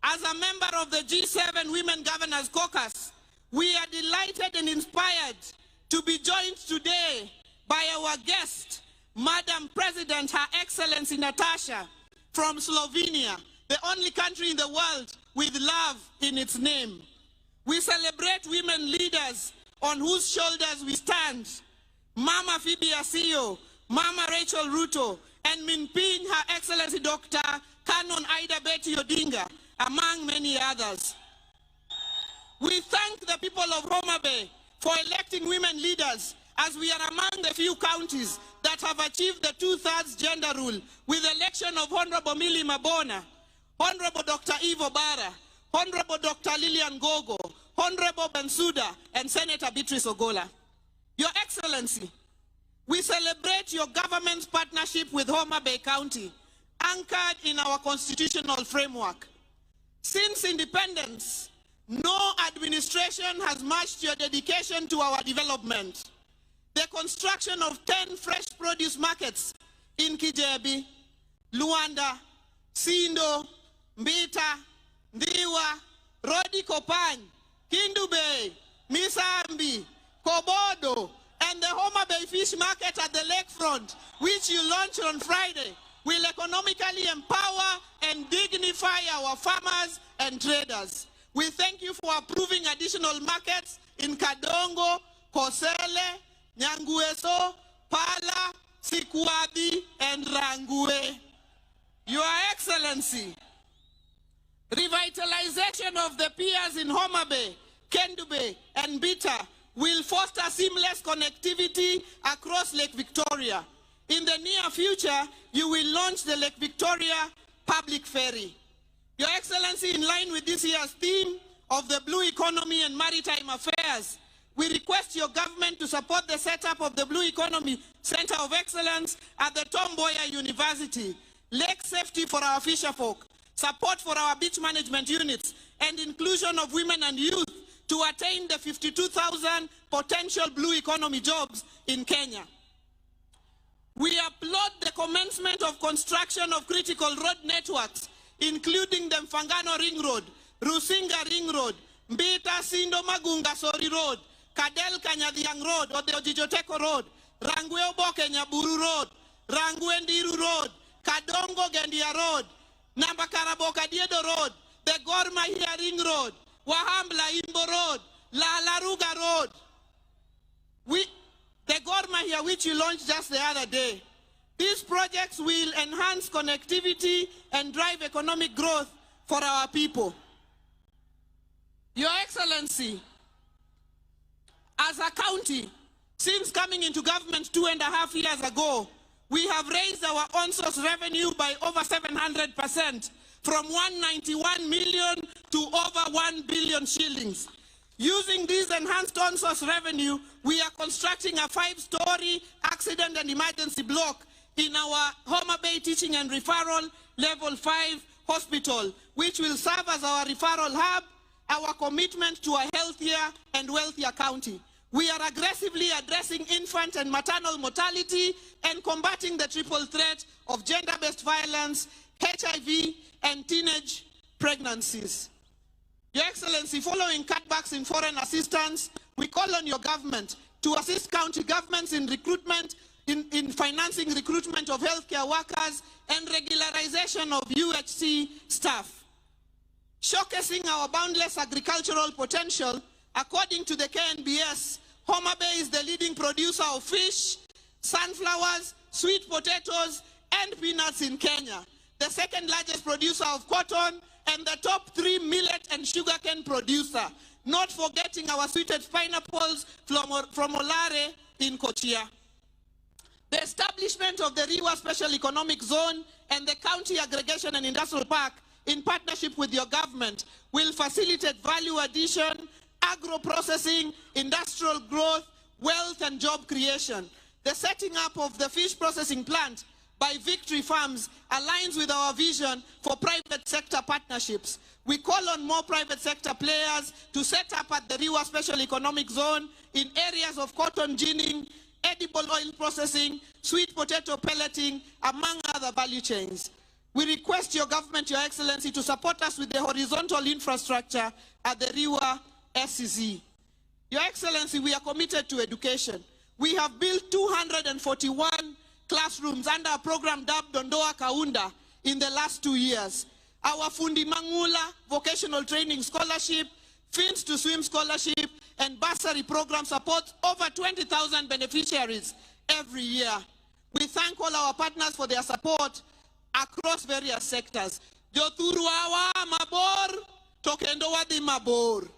as a member of the G7 Women Governors Caucus, we are delighted and inspired to be joined today by our guest, Madam President, Her Excellency Natasha from Slovenia, the the only country in the world with love in its name. We celebrate women leaders on whose shoulders we stand. Mama Phoebe Asio, Mama Rachel Ruto, and Minping, Her Excellency Dr. Canon Ida Betty Odinga, among many others. We thank the people of Homa Bay for electing women leaders, as we are among the few counties that have achieved the 2/3 gender rule with the election of Honorable Millie Mabona, Honorable Dr. Ivo Bara, Honorable Dr. Lillian Gogo, Honorable Bensouda, and Senator Beatrice Ogola. Your Excellency, we celebrate your government's partnership with Homa Bay County, anchored in our constitutional framework. Since independence, no administration has matched your dedication to our development. The construction of 10 fresh produce markets in Kijebi, Luanda, Sindo, Mbita, Ndiwa, Rodi Kopany, Kindu Bay, Misambi, Kobodo, and the Homa Bay Fish Market at the lakefront, which you launched on Friday, will economically empower and dignify our farmers and traders. We thank you for approving additional markets in Kadongo, Kosele, Nyangueso, Pala, Sikuabi, and Rangue. Your Excellency, revitalization of the piers in Homa Bay, Kendu Bay, and Bita will foster seamless connectivity across Lake Victoria. In the near future, you will launch the Lake Victoria Public Ferry. Your Excellency, in line with this year's theme of the Blue Economy and Maritime Affairs, we request your government to support the setup of the Blue Economy Center of Excellence at the Tom Mboya University, lake safety for our fisherfolk, support for our beach management units, and inclusion of women and youth to attain the 52,000 potential blue economy jobs in Kenya. We applaud the commencement of construction of critical road networks, including the Mfangano Ring Road, Rusinga Ring Road, Mbita Sindo Magunga Sori Road, Kadel Kanyadhiang Road, or the Ojijoteko Road, Rangwe Oboke Nyaburu Road, Rangwe Ndiru Road, Kadongo Gendia Road, Nambakaraboka Diedo Road, the Gor Mahia Ring Road, Wahambla Imbo Road, La Laruga Road. The Gor Mahia, which you launched just the other day. These projects will enhance connectivity and drive economic growth for our people. Your Excellency, as a county, since coming into government 2.5 years ago, we have raised our on-source revenue by over 700%, from 191 million to over 1 billion shillings. Using this enhanced on-source revenue, we are constructing a 5-story accident and emergency block in our Homa Bay Teaching and Referral Level 5 hospital, which will serve as our referral hub, our commitment to a healthier and wealthier county. We are aggressively addressing infant and maternal mortality and combating the triple threat of gender-based violence, HIV, and teenage pregnancies. Your Excellency, following cutbacks in foreign assistance, we call on your government to assist county governments in recruitment, in financing recruitment of healthcare workers and regularization of UHC staff. Showcasing our boundless agricultural potential, according to the KNBS, Homa Bay is the leading producer of fish, sunflowers, sweet potatoes, and peanuts in Kenya, the second largest producer of cotton, and the top 3 millet and sugarcane producer, not forgetting our sweeted pineapples from Olare in Kochia. The establishment of the Riwa Special Economic Zone and the County Aggregation and Industrial Park, in partnership with your government, will facilitate value addition, agro-processing, industrial growth, wealth, and job creation. The setting up of the fish processing plant by Victory Farms aligns with our vision for private sector partnerships. We call on more private sector players to set up at the Riwa Special Economic Zone in areas of cotton ginning, edible oil processing, sweet potato pelleting, among other value chains. We request your government, Your Excellency, to support us with the horizontal infrastructure at the Riwa SCZ. Your Excellency, we are committed to education. We have built 241 classrooms under a program dubbed Dondoa Kaunda in the last 2 years. our Fundi Mangula Vocational Training Scholarship, Fins to Swim Scholarship, and bursary program supports over 20,000 beneficiaries every year. We thank all our partners for their support across various sectors. Joturuawa mabor, tokendo wadi mabor.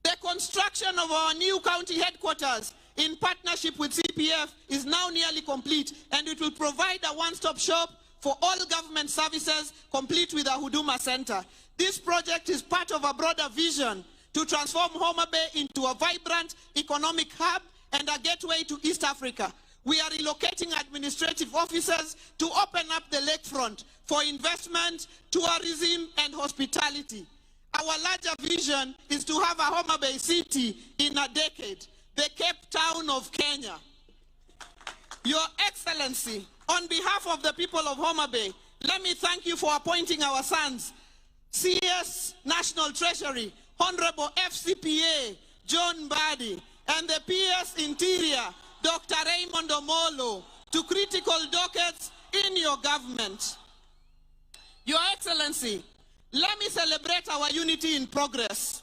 The construction of our new county headquarters in partnership with CPF is now nearly complete, and it will provide a one-stop shop for all government services, complete with a Huduma Center. This project is part of a broader vision to transform Homa Bay into a vibrant economic hub and a gateway to East Africa. We are relocating administrative offices to open up the lakefront for investment, tourism, and hospitality. Our larger vision is to have a Homa Bay city in a decade, the Cape Town of Kenya. Your Excellency, on behalf of the people of Homa Bay, let me thank you for appointing our sons, CS National Treasury, Honorable FCPA John Badi, and the PS Interior, Dr. Raymond Omolo, to critical dockets in your government. Your Excellency, let me celebrate our unity in progress.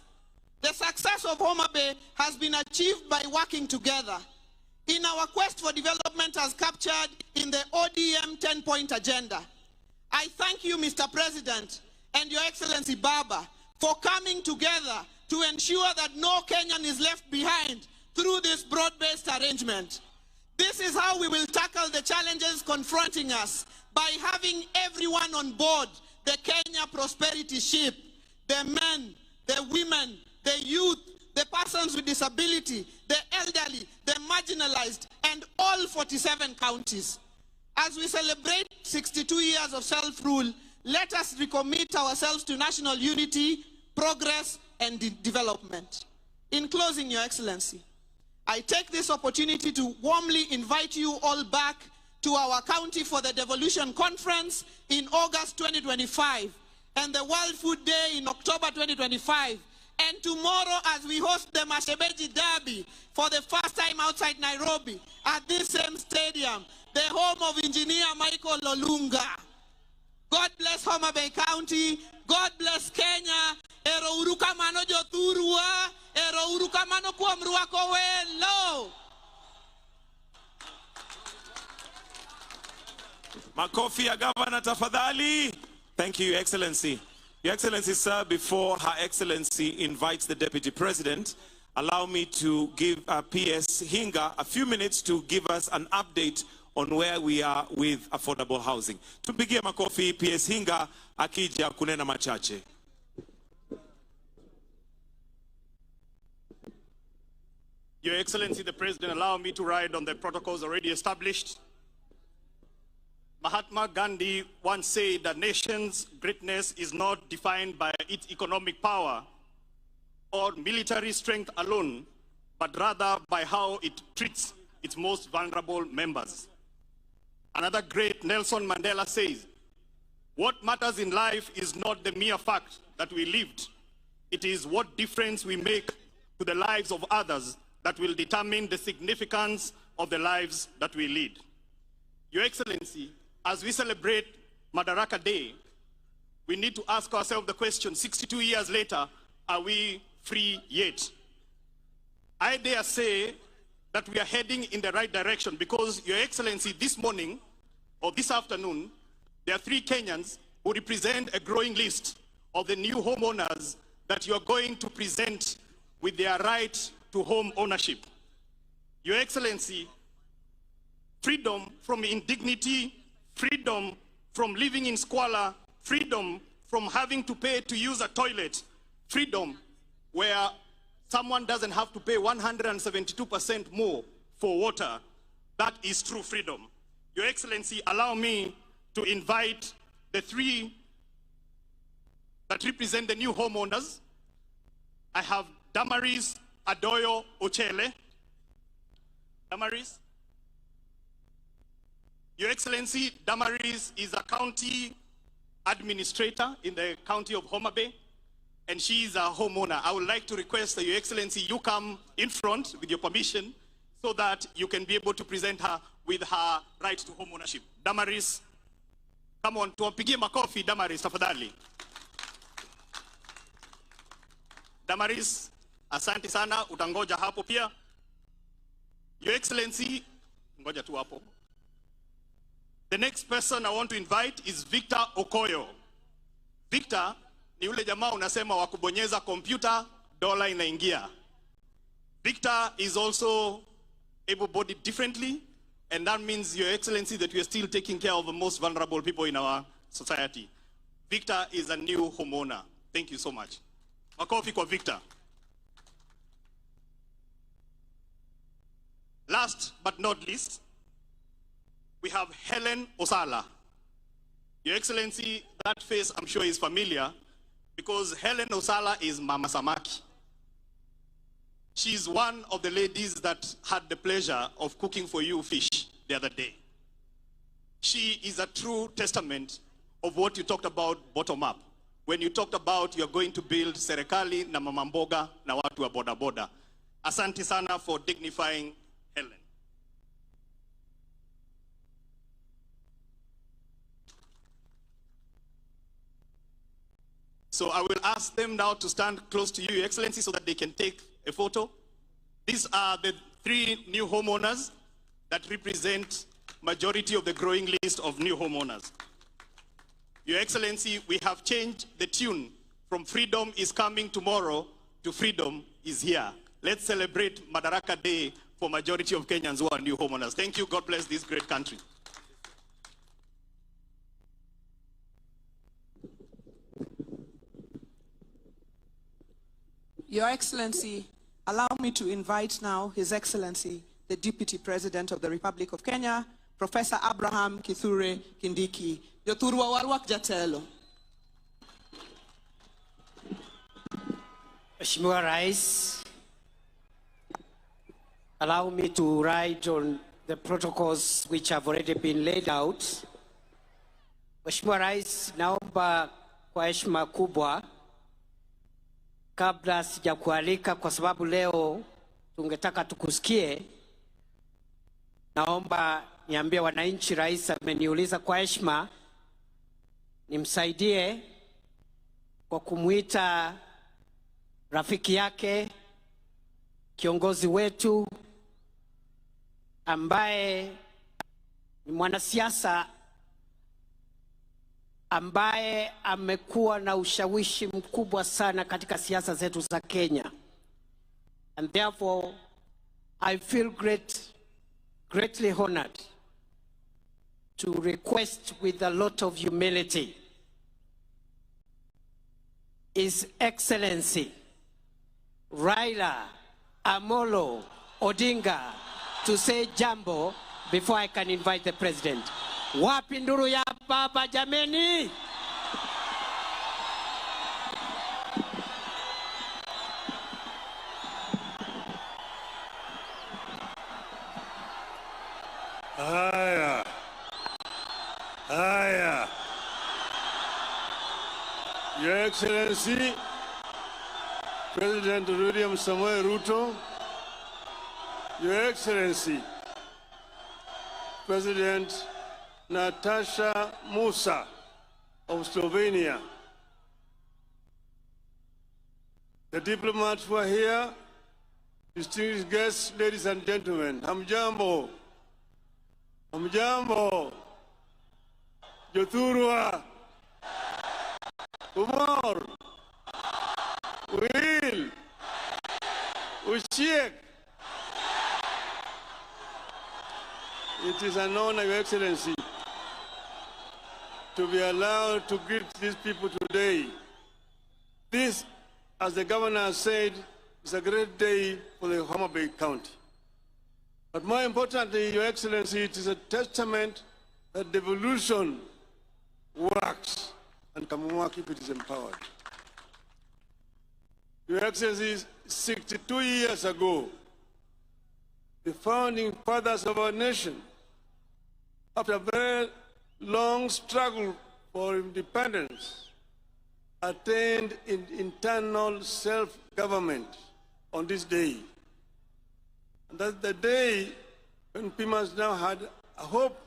The success of Homa Bay has been achieved by working together. In our quest for development as captured in the ODM 10-point agenda, I thank you, Mr. President, and Your Excellency Baba, for coming together to ensure that no Kenyan is left behind through this broad-based arrangement. This is how we will tackle the challenges confronting us, by having everyone on board the Kenya prosperity ship: the men, the women, the youth, the persons with disability, the elderly, the marginalized, and all 47 counties. As we celebrate 62 years of self-rule, let us recommit ourselves to national unity, progress, and development. In closing, Your Excellency, I take this opportunity to warmly invite you all back to our county for the Devolution Conference in August 2025 and the World Food Day in October 2025. And tomorrow, as we host the Mashebeji Derby for the first time outside Nairobi at this same stadium, the home of Engineer Michael Olunga. God bless Homa Bay County. God bless Kenya. Ero uruka mano joturua. Ero uruka mano kuamrua kowelo. Makofi ya Governor tafadhali. Thank you, Your Excellency. Your Excellency, sir, before Her Excellency invites the Deputy President, allow me to give PS Hinga a few minutes to give us an update on where we are with affordable housing. Tupigie makofi PS Hinga akija kunena machache. Your Excellency, the President, allow me to ride on the protocols already established. Mahatma Gandhi once said that nation's greatness is not defined by its economic power or military strength alone, but rather by how it treats its most vulnerable members. Another great, Nelson Mandela, says, "What matters in life is not the mere fact that we lived. It is what difference we make to the lives of others that will determine the significance of the lives that we lead." Your Excellency, as we celebrate Madaraka Day, we need to ask ourselves the question, 62 years later, are we free yet? I dare say that we are heading in the right direction because, Your Excellency, this morning or this afternoon, there are 3 Kenyans who represent a growing list of the new homeowners that you are going to present with their right to home ownership. Your Excellency, freedom from indignity, freedom from living in squalor, freedom from having to pay to use a toilet, freedom where someone doesn't have to pay 172% more for water. That is true freedom. Your Excellency, allow me to invite the 3 that represent the new homeowners. I have Damaris Adoyo Ochele. Damaris. Your Excellency, Damaris is a county administrator in the county of Homa Bay, and she is a homeowner. I would like to request that, Your Excellency, you come in front with your permission so that you can be able to present her with her right to home ownership. Damaris. Come on, tuwapigie makofi Damaris tafadhali. Damaris, asante sana, utangoja hapo pia. Your Excellency, ngoja tu hapo. The next person I want to invite is Victor Okoyo. Victor ni yule jamaa unasema wa kubonyeza computer, dola inaingia. Victor is also able-bodied differently, and that means, Your Excellency, that we are still taking care of the most vulnerable people in our society. Victor is a new homeowner. Thank you so much. Makofi kwa Victor. Last but not least, we have Helen Osala. Your Excellency, that face I'm sure is familiar because Helen Osala is Mama Samaki. She's one of the ladies that had the pleasure of cooking for you fish the other day. She is a true testament of what you talked about bottom up. When you talked about you're going to build serikali na mama mboga na watu wa boda boda. Asante sana for dignifying Helen. So I will ask them now to stand close to you, Your Excellency, so that they can take a photo. These are the 3 new homeowners that represent majority of the growing list of new homeowners. Your Excellency, we have changed the tune from freedom is coming tomorrow to freedom is here. Let's celebrate Madaraka Day for majority of Kenyans who are new homeowners. Thank you. God bless this great country. Your Excellency, allow me to invite now His Excellency, the Deputy President of the Republic of Kenya, Professor Abraham Kithure Kindiki. Jothurwa warwak jatelo. Mheshimiwa Rais, allow me to write on the protocols which have already been laid out. Mheshimiwa Rais, naomba kwa heshima kubwa kabla sijakualika kwa sababu leo tungetaka tukusikie, naomba niambie wananchi Rais ameniuliza kwa heshima nimsaidie kwa kumuita rafiki yake, kiongozi wetu ambaye ni mwanasiasa ambaye amekuwa na ushawishi mkubwa sana katika siasa zetu za Kenya. And therefore, I feel greatly honored to request with a lot of humility His Excellency Raila Amolo Odinga to say jambo before I can invite the President. Wapi nduru ya baba jameni? Haya. Your Excellency, President William Samoei Ruto, Your Excellency, President Natasha Musa of Slovenia, the diplomats who are here, distinguished guests, ladies and gentlemen, hamjambo, Jothurwa, Umar, Will, Ushiek. It is an honor, Your Excellency, to be allowed to greet these people today. This, as the governor has said, is a great day for the Homa Bay County. But more importantly, Your Excellency, it is a testament that devolution works and can work if it is empowered. Your Excellency, 62 years ago, the founding fathers of our nation, after a very long struggle for independence, attained internal self-government on this day. And that's the day when Pimas now had a hope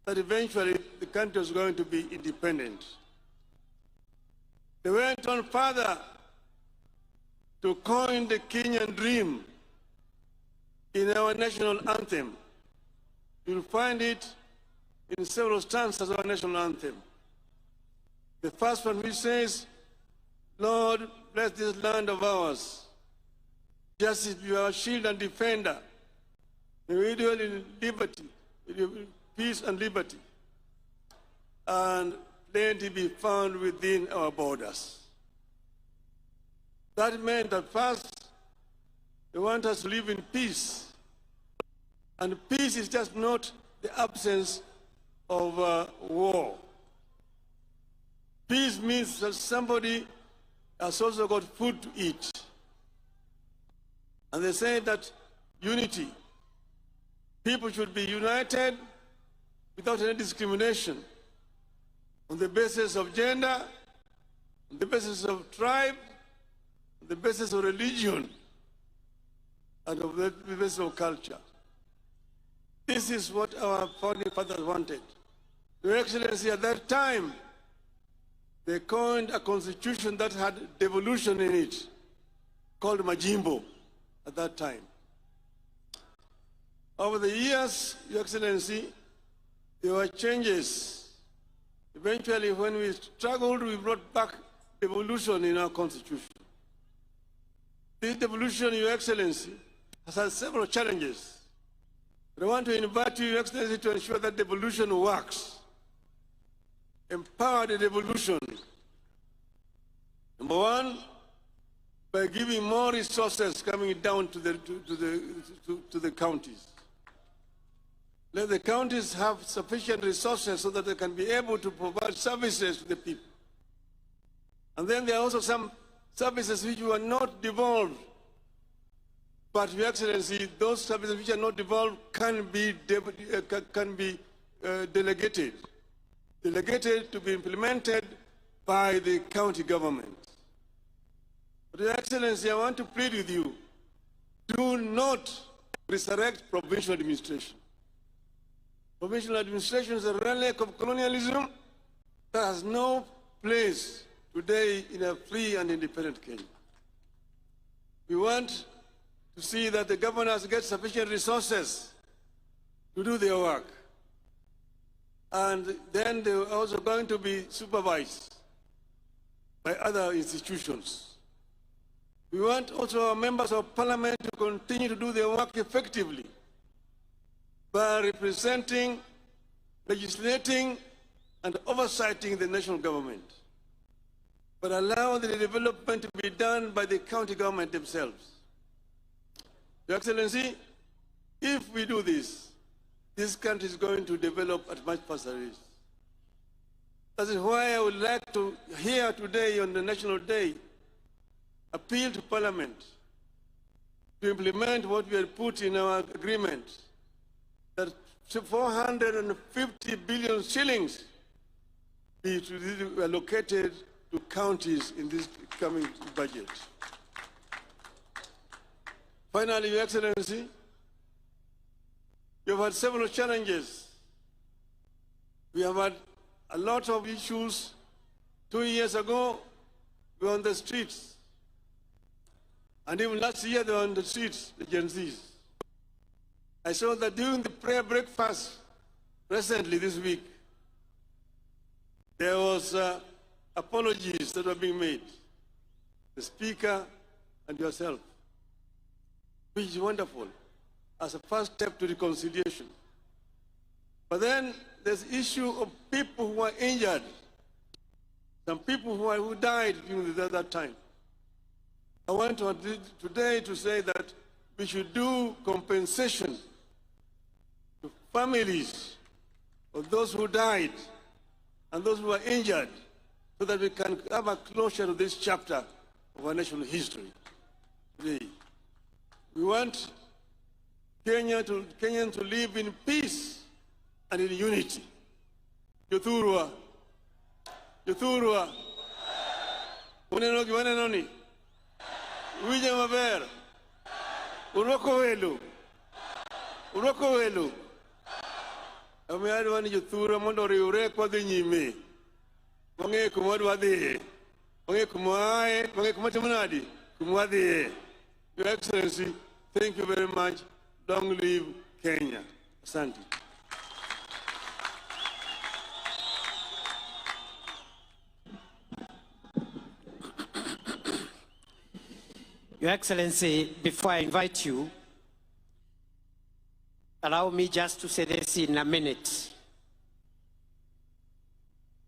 that eventually the country was going to be independent. They went on further to coin the Kenyan dream in our national anthem. You'll find it in several stanzas of our national anthem. The first one which says, Lord, bless this land of ours. Justice be our shield and defender. May we dwell in liberty, peace and liberty, and plenty be found within our borders. That meant that first, they want us to live in peace. And peace is just not the absence of war. Peace means that somebody has also got food to eat. And they say that unity, people should be united without any discrimination on the basis of gender, on the basis of tribe, on the basis of religion, and on the basis of culture. This is what our founding fathers wanted. Your Excellency, at that time, they coined a constitution that had devolution in it, called Majimbo at that time. Over the years, Your Excellency, there were changes. Eventually, when we struggled, we brought back devolution in our constitution. This devolution, Your Excellency, has had several challenges. But I want to invite you, Your Excellency, to ensure that devolution works. Empower the devolution. Number one, by giving more resources coming down to the counties. Let the counties have sufficient resources so that they can be able to provide services to the people. And then there are also some services which were not devolved. But, Your Excellency, those services which are not devolved can be delegated. Delegated to be implemented by the county government. But, Your Excellency, I want to plead with you, do not resurrect provincial administration. Provincial administration is a relic of colonialism that has no place today in a free and independent Kenya. We want to see that the governors get sufficient resources to do their work. And then they are also going to be supervised by other institutions. We want also our members of parliament to continue to do their work effectively by representing, legislating, and oversighting the national government, but allow the development to be done by the county government themselves. Your Excellency, if we do this country is going to develop at much faster rate. That is why I would like to hear today on the National Day appeal to Parliament to implement what we had put in our agreement, that 450 billion shillings be allocated to counties in this coming budget. Finally, Your Excellency, we have had several challenges. We have had a lot of issues. 2 years ago, we were on the streets. And even last year, they were on the streets, the Gen Zs. I saw that during the prayer breakfast recently this week, there was apologies that were being made. The Speaker and yourself, which is wonderful, as a first step to reconciliation. But then there's the issue of people who are injured, some people who died during that time. I want to today to say that we should do compensation to families of those who died and those who are injured, so that we can have a closure to this chapter of our national history today. We want Kenyans to live in peace and in unity. Yothurwa. Unenogi wanenoni. Wija maber. Uroko welu. Ame adwa ni jothuro mondo oriwre kwa dhi nyime. Wang'e kuma wadwa dhiye. Wang'e kuma aye, wang'e kuma timo nadi, kuma wadhiye. Your Excellency, thank you very much. Long live Kenya. Asante. Your Excellency, before I invite you, allow me just to say this in a minute.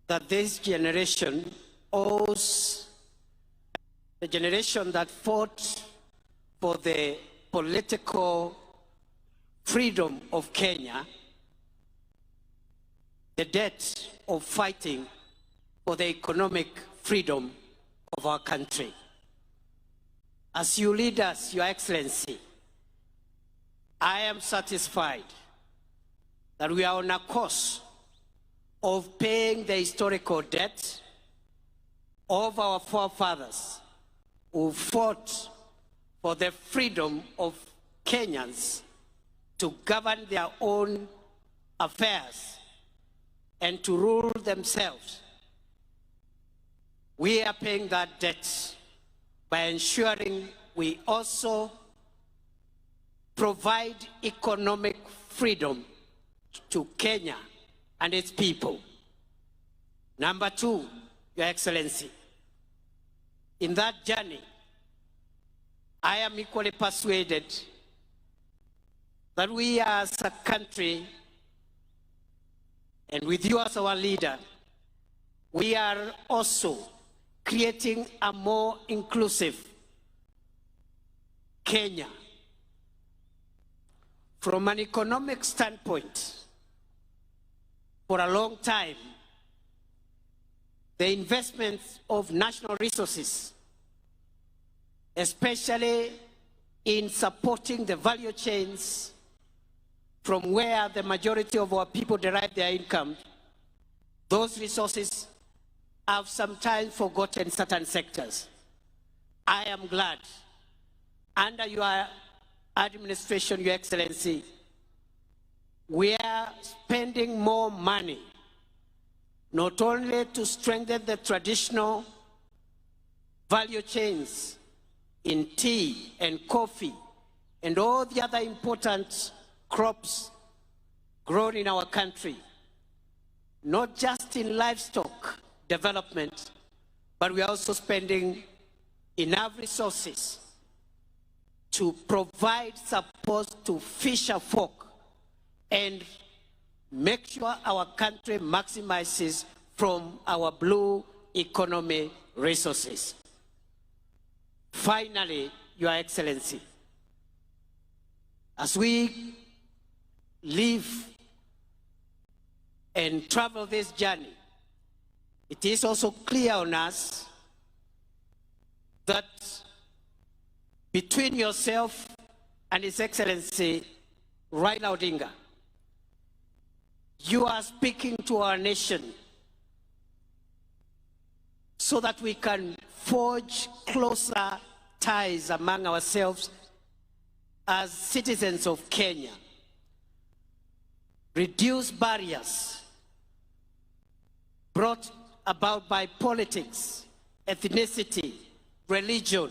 That this generation owes the generation that fought for the political freedom of Kenya, the debt of fighting for the economic freedom of our country. As you lead us, Your Excellency, I am satisfied that we are on a course of paying the historical debt of our forefathers who fought for the freedom of Kenyans to govern their own affairs and to rule themselves. We are paying that debt by ensuring we also provide economic freedom to Kenya and its people. Number two, Your Excellency, in that journey, I am equally persuaded that we as a country, and with you as our leader, we are also creating a more inclusive Kenya. From an economic standpoint, for a long time, the investments of national resources, especially in supporting the value chains from where the majority of our people derive their income, those resources have sometimes forgotten certain sectors. I am glad, under your administration, Your Excellency, we are spending more money, not only to strengthen the traditional value chains in tea and coffee and all the other important crops grown in our country, not just in livestock development, but we are also spending enough resources to provide support to fisher folk and make sure our country maximizes from our blue economy resources. Finally, Your Excellency, as we live and travel this journey, it is also clear on us that between yourself and His Excellency Raila Odinga, you are speaking to our nation so that we can forge closer ties among ourselves as citizens of Kenya, reduce barriers brought about by politics, ethnicity, religion.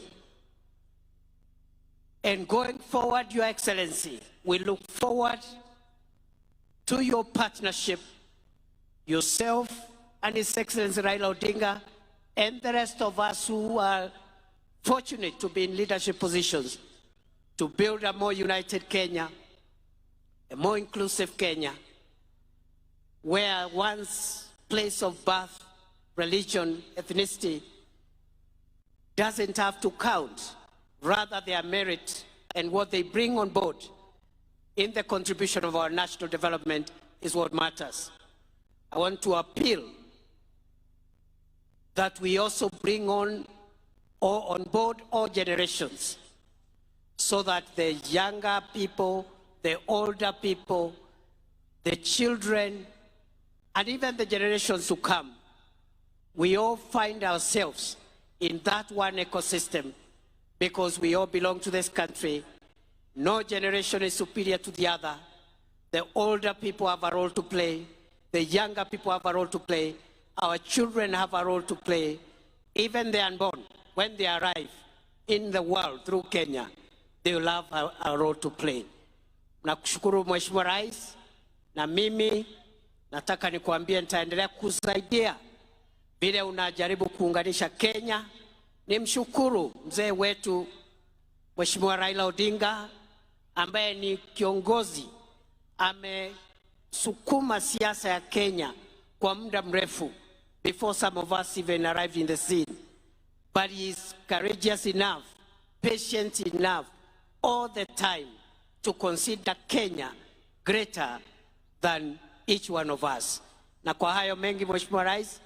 And going forward, Your Excellency, we look forward to your partnership, yourself and His Excellency Raila Odinga, and the rest of us who are fortunate to be in leadership positions, to build a more united Kenya, a more inclusive Kenya, where one's place of birth, religion, ethnicity doesn't have to count. Rather, their merit and what they bring on board in the contribution of our national development is what matters. I want to appeal that we also bring on board all generations so that the younger people, the older people, the children, and even the generations to come, we all find ourselves in that one ecosystem because we all belong to this country. No generation is superior to the other. The older people have a role to play. The younger people have a role to play. Our children have a role to play. Even the unborn, when they arrive in the world through Kenya, they will have a role to play. Nakushukuru Mheshimiwa Rais, na mimi nataka nikuambie nitaendelea kusaidia vile unajaribu kuunganisha Kenya. Nimshukuru mzee wetu Mheshimiwa Raila Odinga ambaye ni kiongozi amesukuma siasa ya Kenya kwa muda mrefu before some of us even arrived in the scene. But he is courageous enough, patient enough all the time to consider Kenya greater than each one of us. Na kwa hayo mengi Mheshimiwa Rais,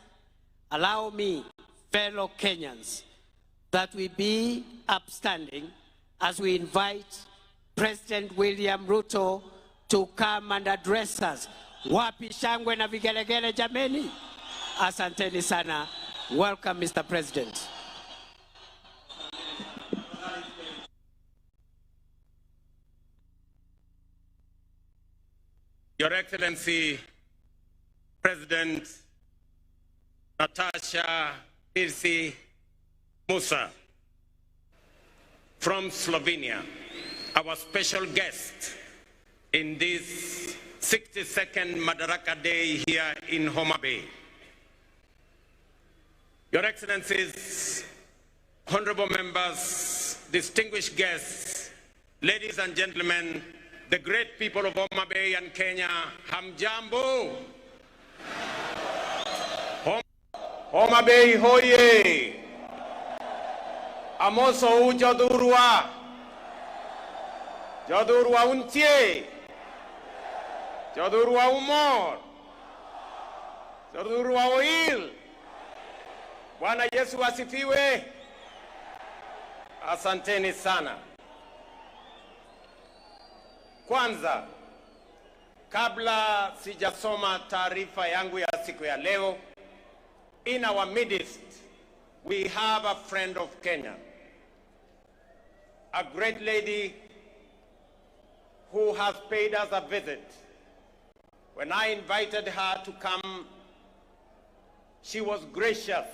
allow me, fellow Kenyans, that we be upstanding as we invite President William Ruto to come and address us. Wapi shangwe na vigelegele jameni? Asanteni sana. Welcome, Mr. President. Your Excellency, President Natasha Pirsi Musa from Slovenia, our special guest in this 62nd Madaraka Day here in Homa Bay. Your Excellencies, honorable members, distinguished guests, ladies and gentlemen, the great people of Homa Bay and Kenya, hamjambo. Homa Bay hoye. Amoso jodurwa. Jodurwa untie. Jodurwa umor. Jodurwa oil. Bwana Yesu asifiwe. Asanteni sana. Kwanza, kabla sijasoma taarifa yangu ya siku ya leo, in our midst, we have a friend of Kenya, a great lady who has paid us a visit. When I invited her to come, she was gracious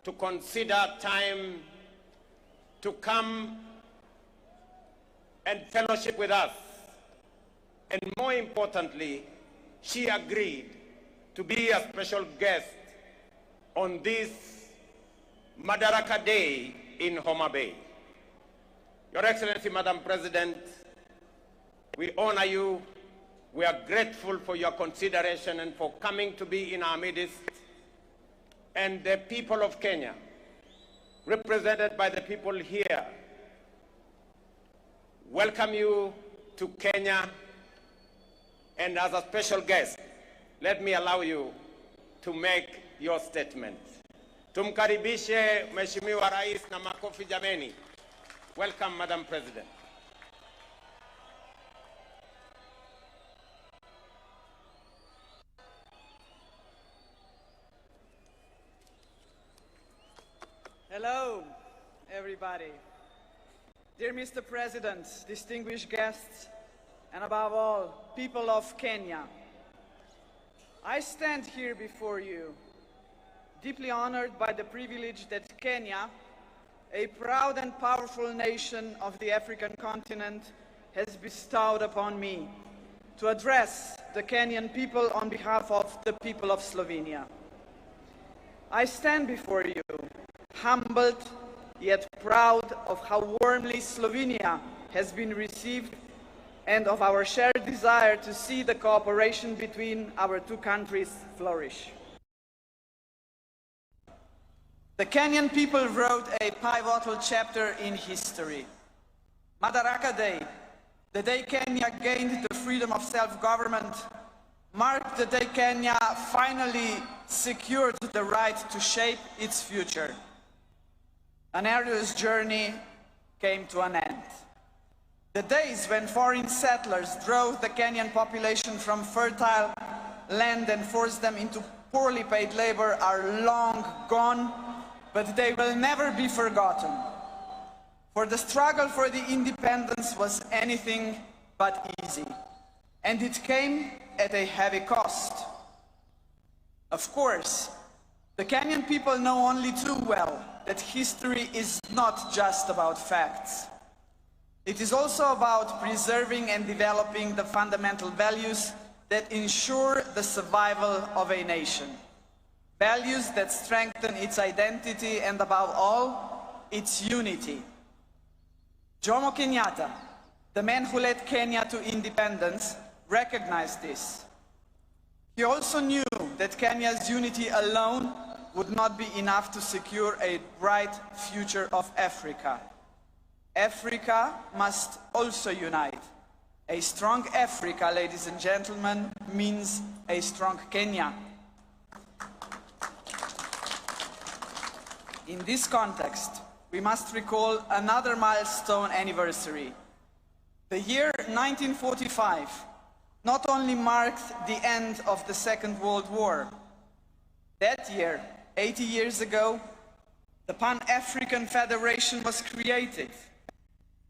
to consider time to come and fellowship with us. And more importantly, she agreed to be a special guest on this Madaraka Day in Homa Bay. Your Excellency, Madam President, we honor you. We are grateful for your consideration and for coming to be in our midst. And the people of Kenya, represented by the people here, welcome you to Kenya, and as a special guest, let me allow you to make your statement. Tumkaribishe Mheshimiwa Rais na makofi jameni. Welcome, Madam President. Hello, everybody. Dear Mr. President, distinguished guests, and above all, people of Kenya, I stand here before you, deeply honored by the privilege that Kenya, a proud and powerful nation of the African continent, has bestowed upon me to address the Kenyan people on behalf of the people of Slovenia. I stand before you, humbled yet proud of how warmly Slovenia has been received and of our shared desire to see the cooperation between our two countries flourish. The Kenyan people wrote a pivotal chapter in history. Madaraka Day, the day Kenya gained the freedom of self-government, marked the day Kenya finally secured the right to shape its future. An arduous journey came to an end. The days when foreign settlers drove the Kenyan population from fertile land and forced them into poorly paid labor are long gone, but they will never be forgotten. For the struggle for the independence was anything but easy. And it came at a heavy cost. Of course, the Kenyan people know only too well that history is not just about facts. It is also about preserving and developing the fundamental values that ensure the survival of a nation. Values that strengthen its identity and, above all, its unity. Jomo Kenyatta, the man who led Kenya to independence, recognized this. He also knew that Kenya's unity alone would not be enough to secure a bright future of Africa. Africa must also unite. A strong Africa, ladies and gentlemen, means a strong Kenya. In this context, we must recall another milestone anniversary. The year 1945 not only marked the end of the Second World War. That year, 80 years ago, the Pan-African Federation was created.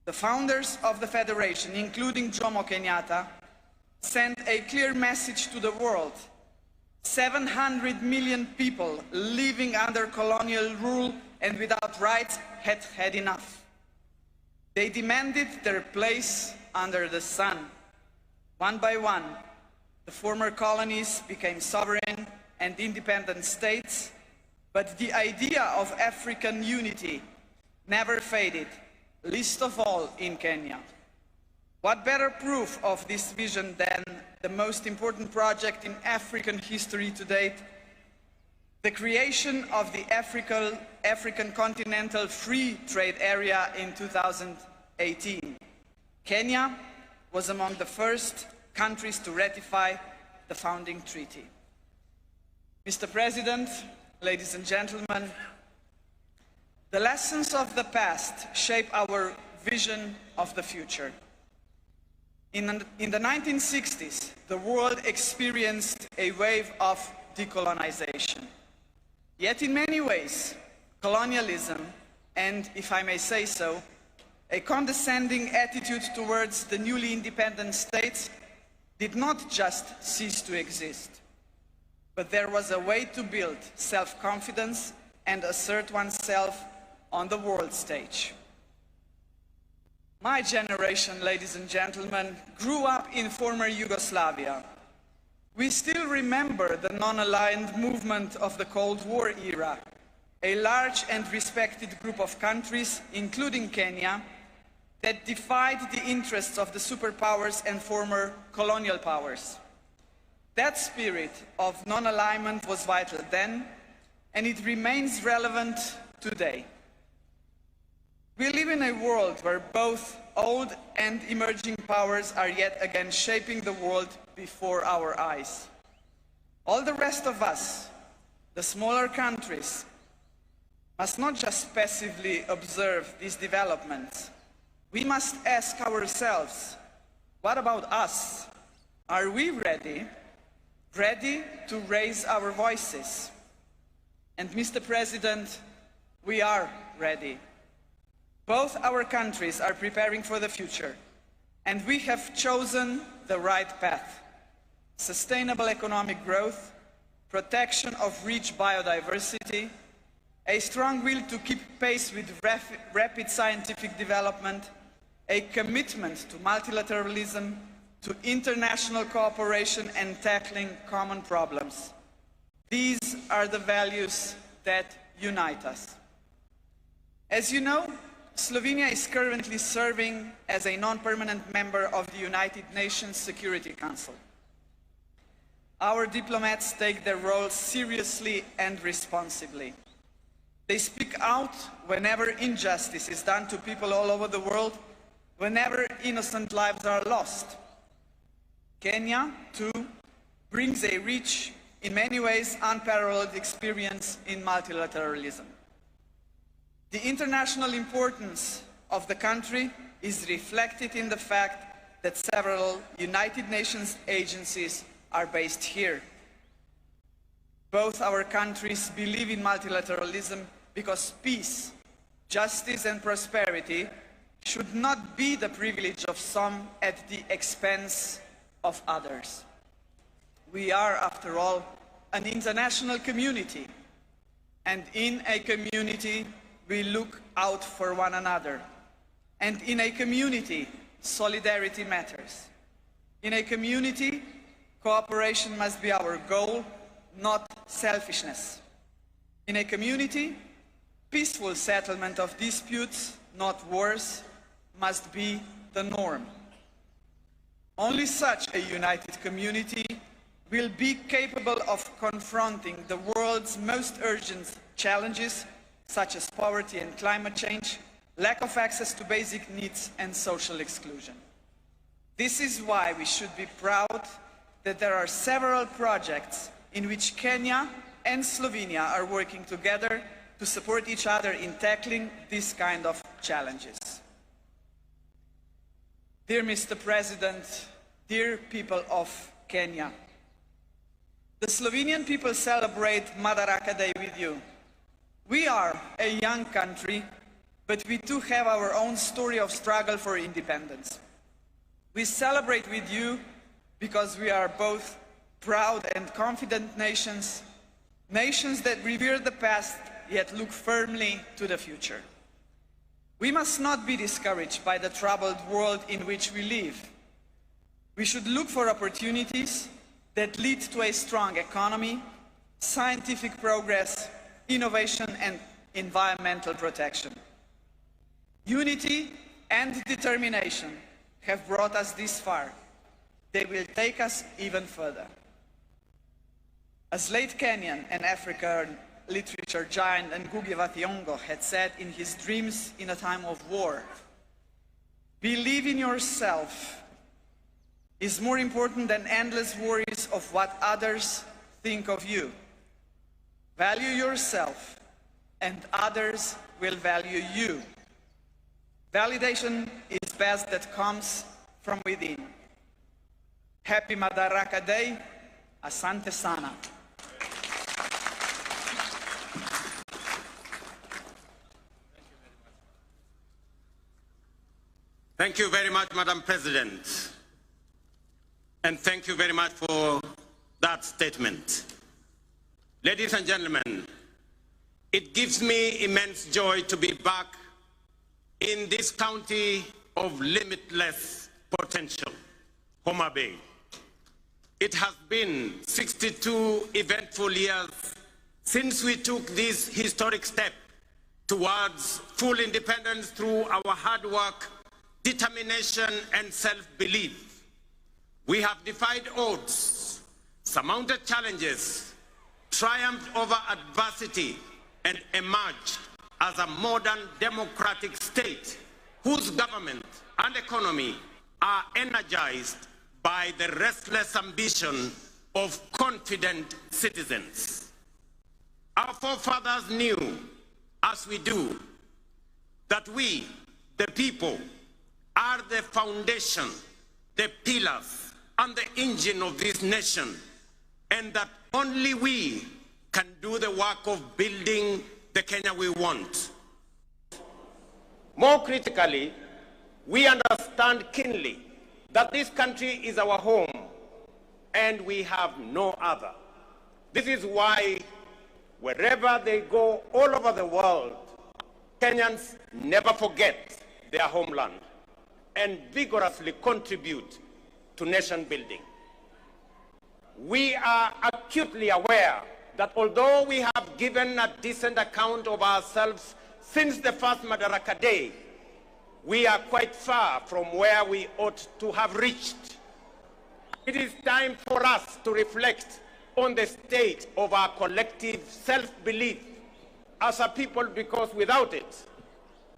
The founders of the Federation, including Jomo Kenyatta, sent a clear message to the world. 700 million people living under colonial rule and without rights had had enough. They demanded their place under the sun. One by one, the former colonies became sovereign and independent states, but the idea of African unity never faded, least of all in Kenya. What better proof of this vision than the most important project in African history to date, the creation of the African Continental Free Trade Area in 2018. Kenya was among the first countries to ratify the founding treaty. Mr. President, ladies and gentlemen, the lessons of the past shape our vision of the future. In the 1960s, the world experienced a wave of decolonization. Yet in many ways, colonialism, and if I may say so, a condescending attitude towards the newly independent states did not just cease to exist, but there was a way to build self-confidence and assert oneself on the world stage. My generation, ladies and gentlemen, grew up in former Yugoslavia. We still remember the non-aligned movement of the Cold War era, a large and respected group of countries, including Kenya, that defied the interests of the superpowers and former colonial powers. That spirit of non-alignment was vital then, and it remains relevant today. We live in a world where both old and emerging powers are yet again shaping the world before our eyes. All the rest of us, the smaller countries, must not just passively observe these developments. We must ask ourselves, what about us? Are we ready to raise our voices? And Mr. President, we are ready. Both our countries are preparing for the future, and we have chosen the right path. Sustainable economic growth, protection of rich biodiversity, a strong will to keep pace with rapid scientific development, a commitment to multilateralism, to international cooperation and tackling common problems. These are the values that unite us. As you know, Slovenia is currently serving as a non-permanent member of the United Nations Security Council. Our diplomats take their role seriously and responsibly. They speak out whenever injustice is done to people all over the world, whenever innocent lives are lost. Kenya, too, brings a rich, in many ways unparalleled experience in multilateralism. The international importance of the country is reflected in the fact that several United Nations agencies are based here. Both our countries believe in multilateralism because peace, justice and prosperity should not be the privilege of some at the expense of others. We are, after all, an international community, and in a community, we look out for one another. And in a community, solidarity matters. In a community, cooperation must be our goal, not selfishness. In a community, peaceful settlement of disputes, not wars, must be the norm. Only such a united community will be capable of confronting the world's most urgent challenges, such as poverty and climate change, lack of access to basic needs, and social exclusion. This is why we should be proud that there are several projects in which Kenya and Slovenia are working together to support each other in tackling this kind of challenges. Dear Mr. President, dear people of Kenya, the Slovenian people celebrate Madaraka Day with you. We are a young country, but we too have our own story of struggle for independence. We celebrate with you because we are both proud and confident nations, nations that revere the past yet look firmly to the future. We must not be discouraged by the troubled world in which we live. We should look for opportunities that lead to a strong economy, scientific progress, innovation, and environmental protection. Unity and determination have brought us this far. They will take us even further. As late Kenyan and African literature giant Ngugi wa Thiong'o had said in his Dreams in a Time of War, believe in yourself is more important than endless worries of what others think of you. Value yourself, and others will value you. Validation is best that comes from within. Happy Madaraka Day. Asante sana. Thank you very much, Madam President. And thank you very much for that statement. Ladies and gentlemen, it gives me immense joy to be back in this county of limitless potential, Homa Bay. It has been 62 eventful years since we took this historic step towards full independence through our hard work, determination, and self-belief. We have defied odds, surmounted challenges, triumphed over adversity, and emerged as a modern democratic state whose government and economy are energized by the restless ambition of confident citizens. Our forefathers knew, as we do, that we, the people, are the foundation, the pillars, and the engine of this nation, and that only we can do the work of building the Kenya we want. More critically, we understand keenly that this country is our home, and we have no other. This is why, wherever they go all over the world, Kenyans never forget their homeland and vigorously contribute to nation building. We are acutely aware that although we have given a decent account of ourselves since the first Madaraka Day, we are quite far from where we ought to have reached. It is time for us to reflect on the state of our collective self-belief as a people, because without it,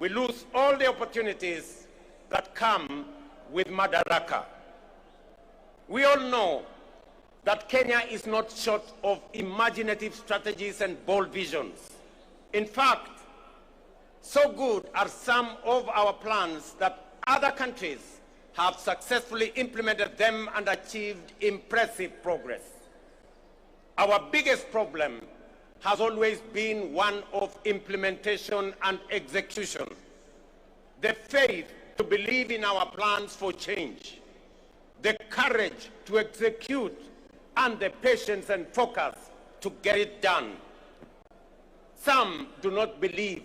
we lose all the opportunities that come with Madaraka. We all know that Kenya is not short of imaginative strategies and bold visions. In fact, so good are some of our plans that other countries have successfully implemented them and achieved impressive progress. Our biggest problem has always been one of implementation and execution. The faith to believe in our plans for change. the courage to execute, and the patience and focus to get it done. Some do not believe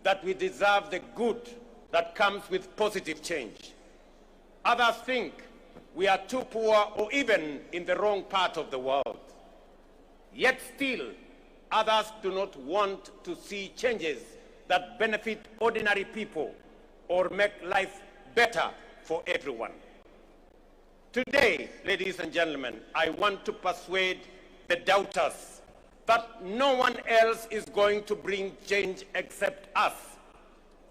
that we deserve the good that comes with positive change. Others think we are too poor or even in the wrong part of the world. Yet still, others do not want to see changes that benefit ordinary people or make life better for everyone. Today, ladies and gentlemen, I want to persuade the doubters that no one else is going to bring change except us,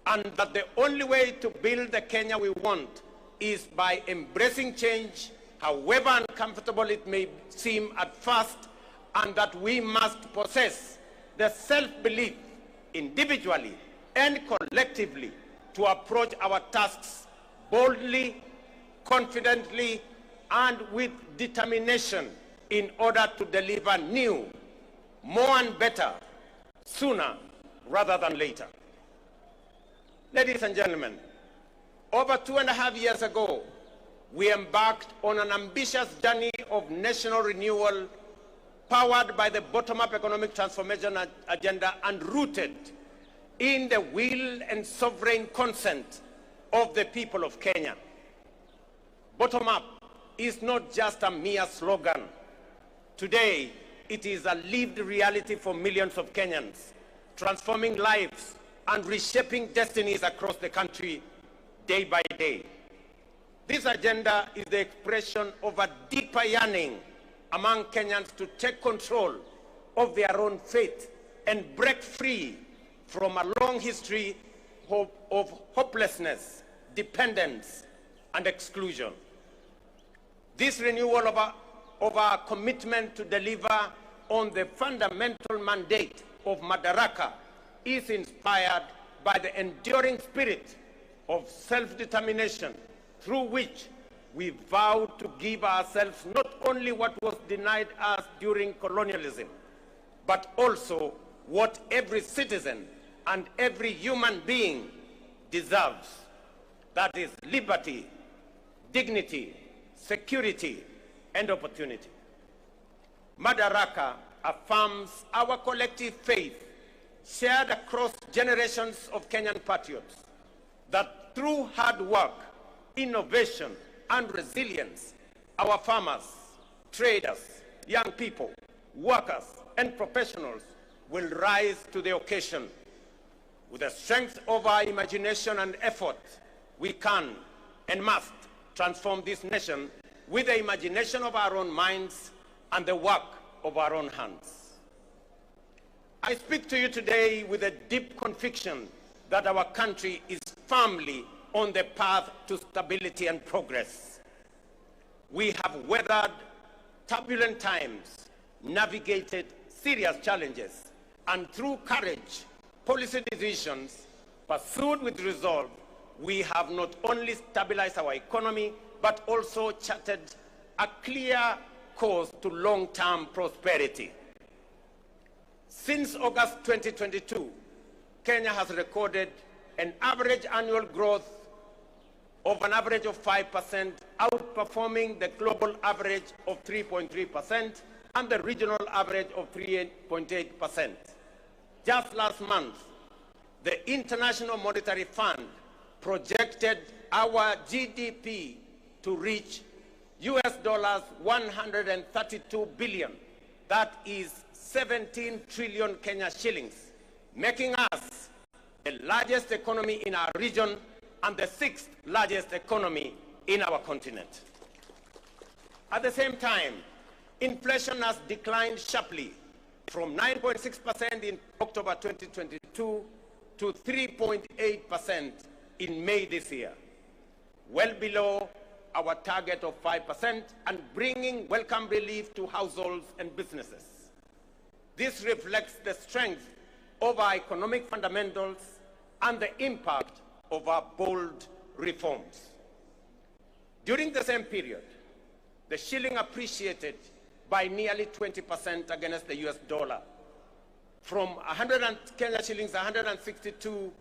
and that the only way to build the Kenya we want is by embracing change, however uncomfortable it may seem at first, and that we must possess the self-belief individually and collectively to approach our tasks boldly, confidently, and with determination in order to deliver new, more and better, sooner rather than later. Ladies and gentlemen, over 2.5 years ago, we embarked on an ambitious journey of national renewal powered by the bottom-up economic transformation agenda and rooted in the will and sovereign consent of the people of Kenya. Bottom-up is not just a mere slogan. Today, it is a lived reality for millions of Kenyans, transforming lives and reshaping destinies across the country day by day. This agenda is the expression of a deeper yearning among Kenyans to take control of their own fate and break free from a long history of hopelessness, dependence, and exclusion. This renewal of our commitment to deliver on the fundamental mandate of Madaraka is inspired by the enduring spirit of self-determination through which we vow to give ourselves not only what was denied us during colonialism, but also what every citizen and every human being deserves. That is liberty, dignity, security, and opportunity. Madaraka affirms our collective faith, shared across generations of Kenyan patriots, that through hard work, innovation, and resilience, our farmers, traders, young people, workers, and professionals will rise to the occasion. With the strength of our imagination and effort, we can and must transform this nation with the imagination of our own minds and the work of our own hands. I speak to you today with a deep conviction that our country is firmly on the path to stability and progress. We have weathered turbulent times, navigated serious challenges, and through courage, policy decisions pursued with resolve, we have not only stabilized our economy, but also charted a clear course to long-term prosperity. Since August 2022, Kenya has recorded an average annual growth of an average of 5%, outperforming the global average of 3.3% and the regional average of 3.8%. Just last month, the International Monetary Fund projected our GDP to reach US dollars 132 billion. That is 17 trillion Kenya shillings, making us the largest economy in our region and the 6th largest economy in our continent. At the same time, inflation has declined sharply from 9.6% in October 2022 to 3.8% in May this year, well below our target of 5% and bringing welcome relief to households and businesses. This reflects the strength of our economic fundamentals and the impact of our bold reforms. During the same period, the shilling appreciated by nearly 20% against the US dollar, from Kenya shillings 162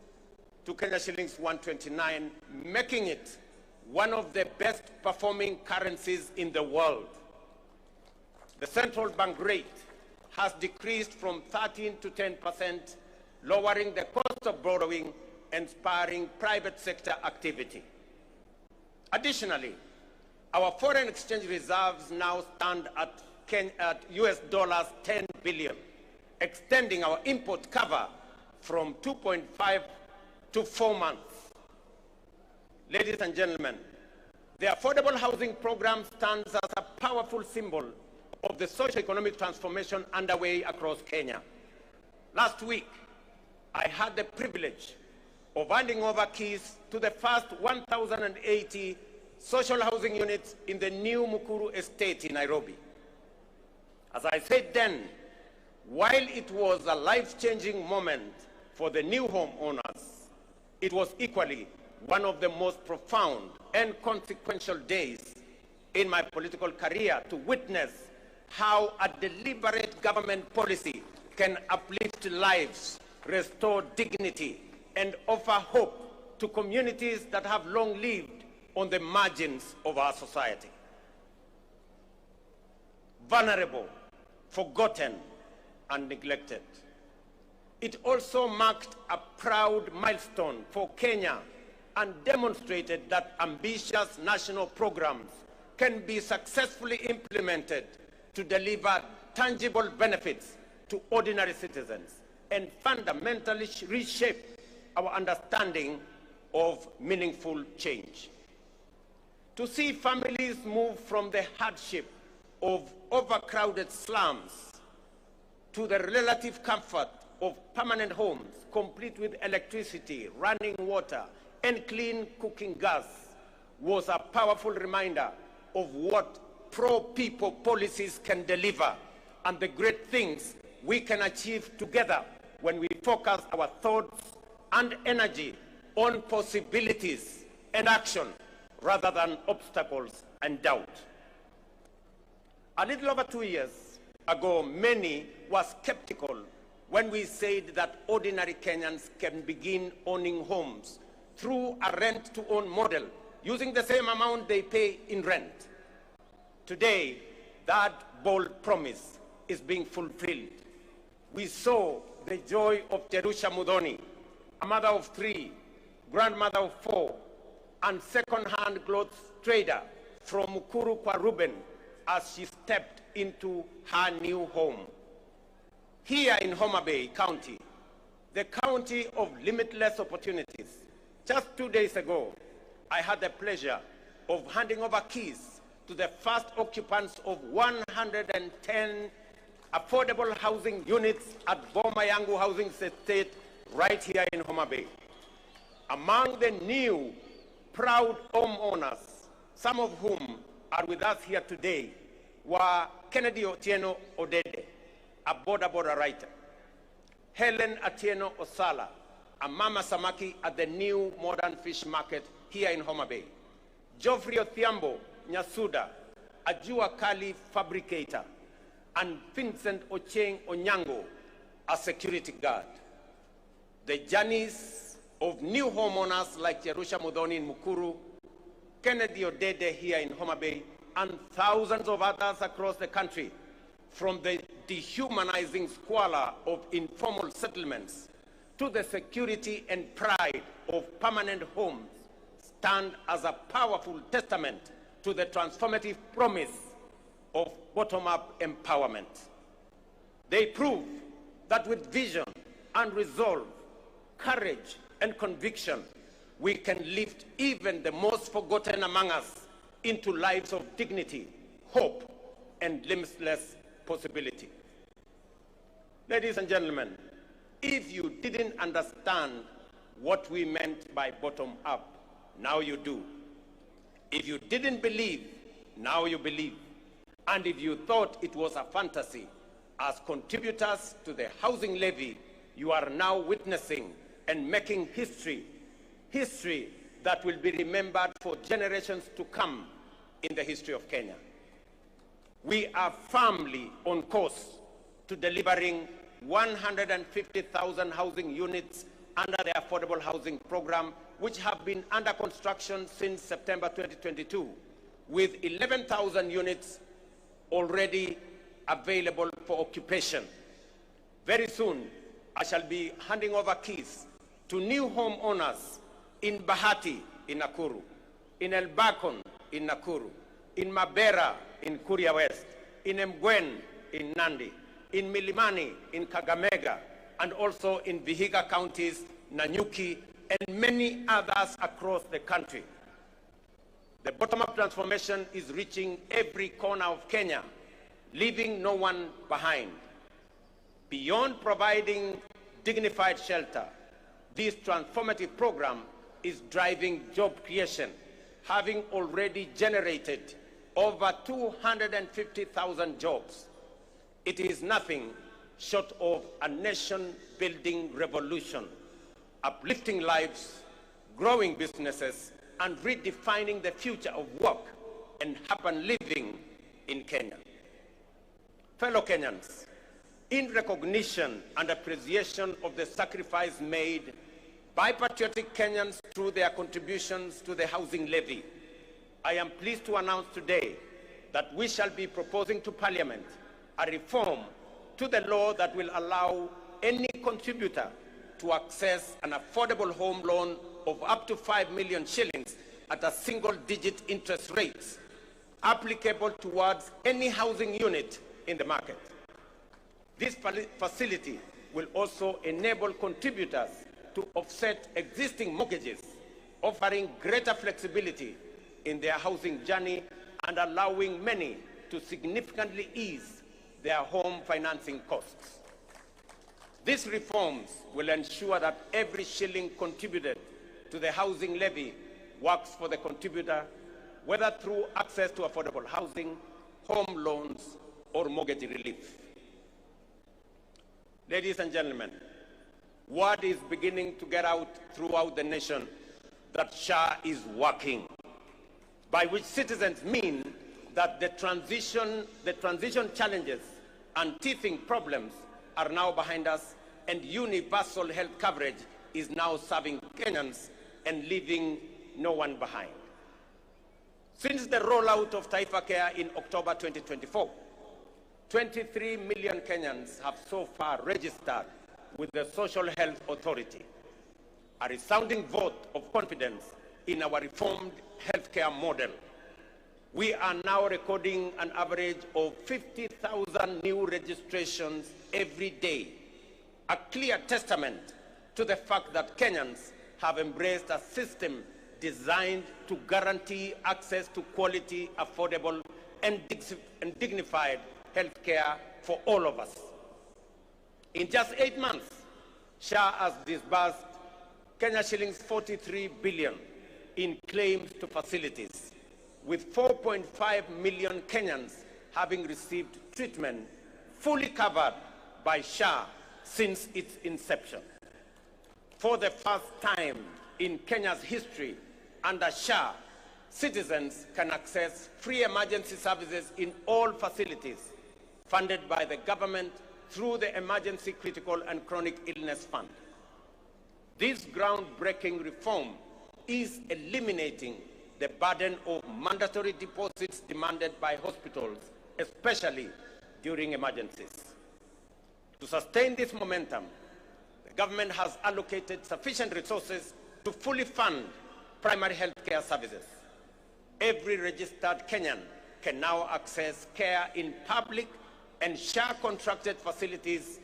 to Kenya shillings 129, making it one of the best performing currencies in the world. The central bank rate has decreased from 13 to 10%, lowering the cost of borrowing and spurring private sector activity. Additionally, our foreign exchange reserves now stand at US dollars 10 billion, extending our import cover from 2.5 to 4 months. Ladies and gentlemen, the affordable housing program stands as a powerful symbol of the socio-economic transformation underway across Kenya. Last week, I had the privilege of handing over keys to the first 1,080 social housing units in the new Mukuru estate in Nairobi. As I said then, while it was a life-changing moment for the new homeowners, it was equally one of the most profound and consequential days in my political career to witness how a deliberate government policy can uplift lives, restore dignity, and offer hope to communities that have long lived on the margins of our society. Vulnerable, forgotten, and neglected. It also marked a proud milestone for Kenya and demonstrated that ambitious national programs can be successfully implemented to deliver tangible benefits to ordinary citizens and fundamentally reshape our understanding of meaningful change. To see families move from the hardship of overcrowded slums to the relative comfort of permanent homes, complete with electricity, running water, and clean cooking gas, was a powerful reminder of what pro-people policies can deliver and the great things we can achieve together when we focus our thoughts and energy on possibilities and action rather than obstacles and doubt. A little over 2 years ago, many were skeptical when we said that ordinary Kenyans can begin owning homes through a rent-to-own model using the same amount they pay in rent. Today, that bold promise is being fulfilled. We saw the joy of Terusha Mudhoni, a mother of 3, grandmother of 4, and second-hand clothes trader from Mukuru kwa Ruben as she stepped into her new home. Here in Homa Bay County, the county of limitless opportunities, just 2 days ago, I had the pleasure of handing over keys to the first occupants of 110 affordable housing units at Boma Yangu Housing Estate right here in Homa Bay. Among the new proud homeowners, some of whom are with us here today, were Kennedy Otieno Odede, a border writer, Helen Atieno Osala, a mama samaki at the new modern fish market here in Homa Bay, Geoffrey Othiambo Nyasuda, a Jua Kali fabricator, and Vincent Ocheng Onyango, a security guard. The journeys of new homeowners like Terusha Mudhoni in Mukuru, Kennedy Odede here in Homa Bay, and thousands of others across the country, from the dehumanizing squalor of informal settlements to the security and pride of permanent homes, stand as a powerful testament to the transformative promise of bottom-up empowerment. They prove that with vision and resolve, courage and conviction, we can lift even the most forgotten among us into lives of dignity, hope, and limitless possibility. Ladies and gentlemen, if you didn't understand what we meant by bottom-up, now you do. If you didn't believe, now you believe. And if you thought it was a fantasy, as contributors to the housing levy, you are now witnessing and making history that will be remembered for generations to come in the history of Kenya. We are firmly on course to delivering 150,000 housing units under the affordable housing program which have been under construction since September 2022, with 11,000 units already available for occupation. Very soon, I shall be handing over keys to new homeowners in Bahati in Nakuru, in Elbakon in Nakuru, in Mabera in Kuria West, in Mgwen in Nandi, in Milimani in Kakamega, and also in Vihiga counties, Nanyuki, and many others across the country. The bottom-up transformation is reaching every corner of Kenya, leaving no one behind. Beyond providing dignified shelter, this transformative program is driving job creation, having already generated over 250,000 jobs. It is nothing short of a nation-building revolution, uplifting lives, growing businesses, and redefining the future of work and urban living in Kenya. Fellow Kenyans, in recognition and appreciation of the sacrifice made by patriotic Kenyans through their contributions to the housing levy, I am pleased to announce today that we shall be proposing to Parliament a reform to the law that will allow any contributor to access an affordable home loan of up to 5 million shillings at a single-digit interest rate, applicable towards any housing unit in the market. This facility will also enable contributors to offset existing mortgages, offering greater flexibility in their housing journey and allowing many to significantly ease their home financing costs. These reforms will ensure that every shilling contributed to the housing levy works for the contributor, whether through access to affordable housing, home loans, or mortgage relief. Ladies and gentlemen, word is beginning to get out throughout the nation that SHA is working, by which citizens mean that the transition challenges and teething problems are now behind us, and universal health coverage is now serving Kenyans and leaving no one behind. Since the rollout of Taifa Care in October 2024, 23 million Kenyans have so far registered with the Social Health Authority, a resounding vote of confidence in our reformed healthcare model. We are now recording an average of 50,000 new registrations every day, a clear testament to the fact that Kenyans have embraced a system designed to guarantee access to quality, affordable, and dignified healthcare for all of us. In just 8 months, SHA has disbursed Kenya shillings 43 billion in claims to facilities, with 4.5 million Kenyans having received treatment fully covered by SHA since its inception. For the first time in Kenya's history, under SHA, citizens can access free emergency services in all facilities funded by the government through the Emergency Critical and Chronic Illness Fund. This groundbreaking reform is eliminating the burden of mandatory deposits demanded by hospitals, especially during emergencies. To sustain this momentum, the government has allocated sufficient resources to fully fund primary health care services. Every registered Kenyan can now access care in public and SHA-contracted facilities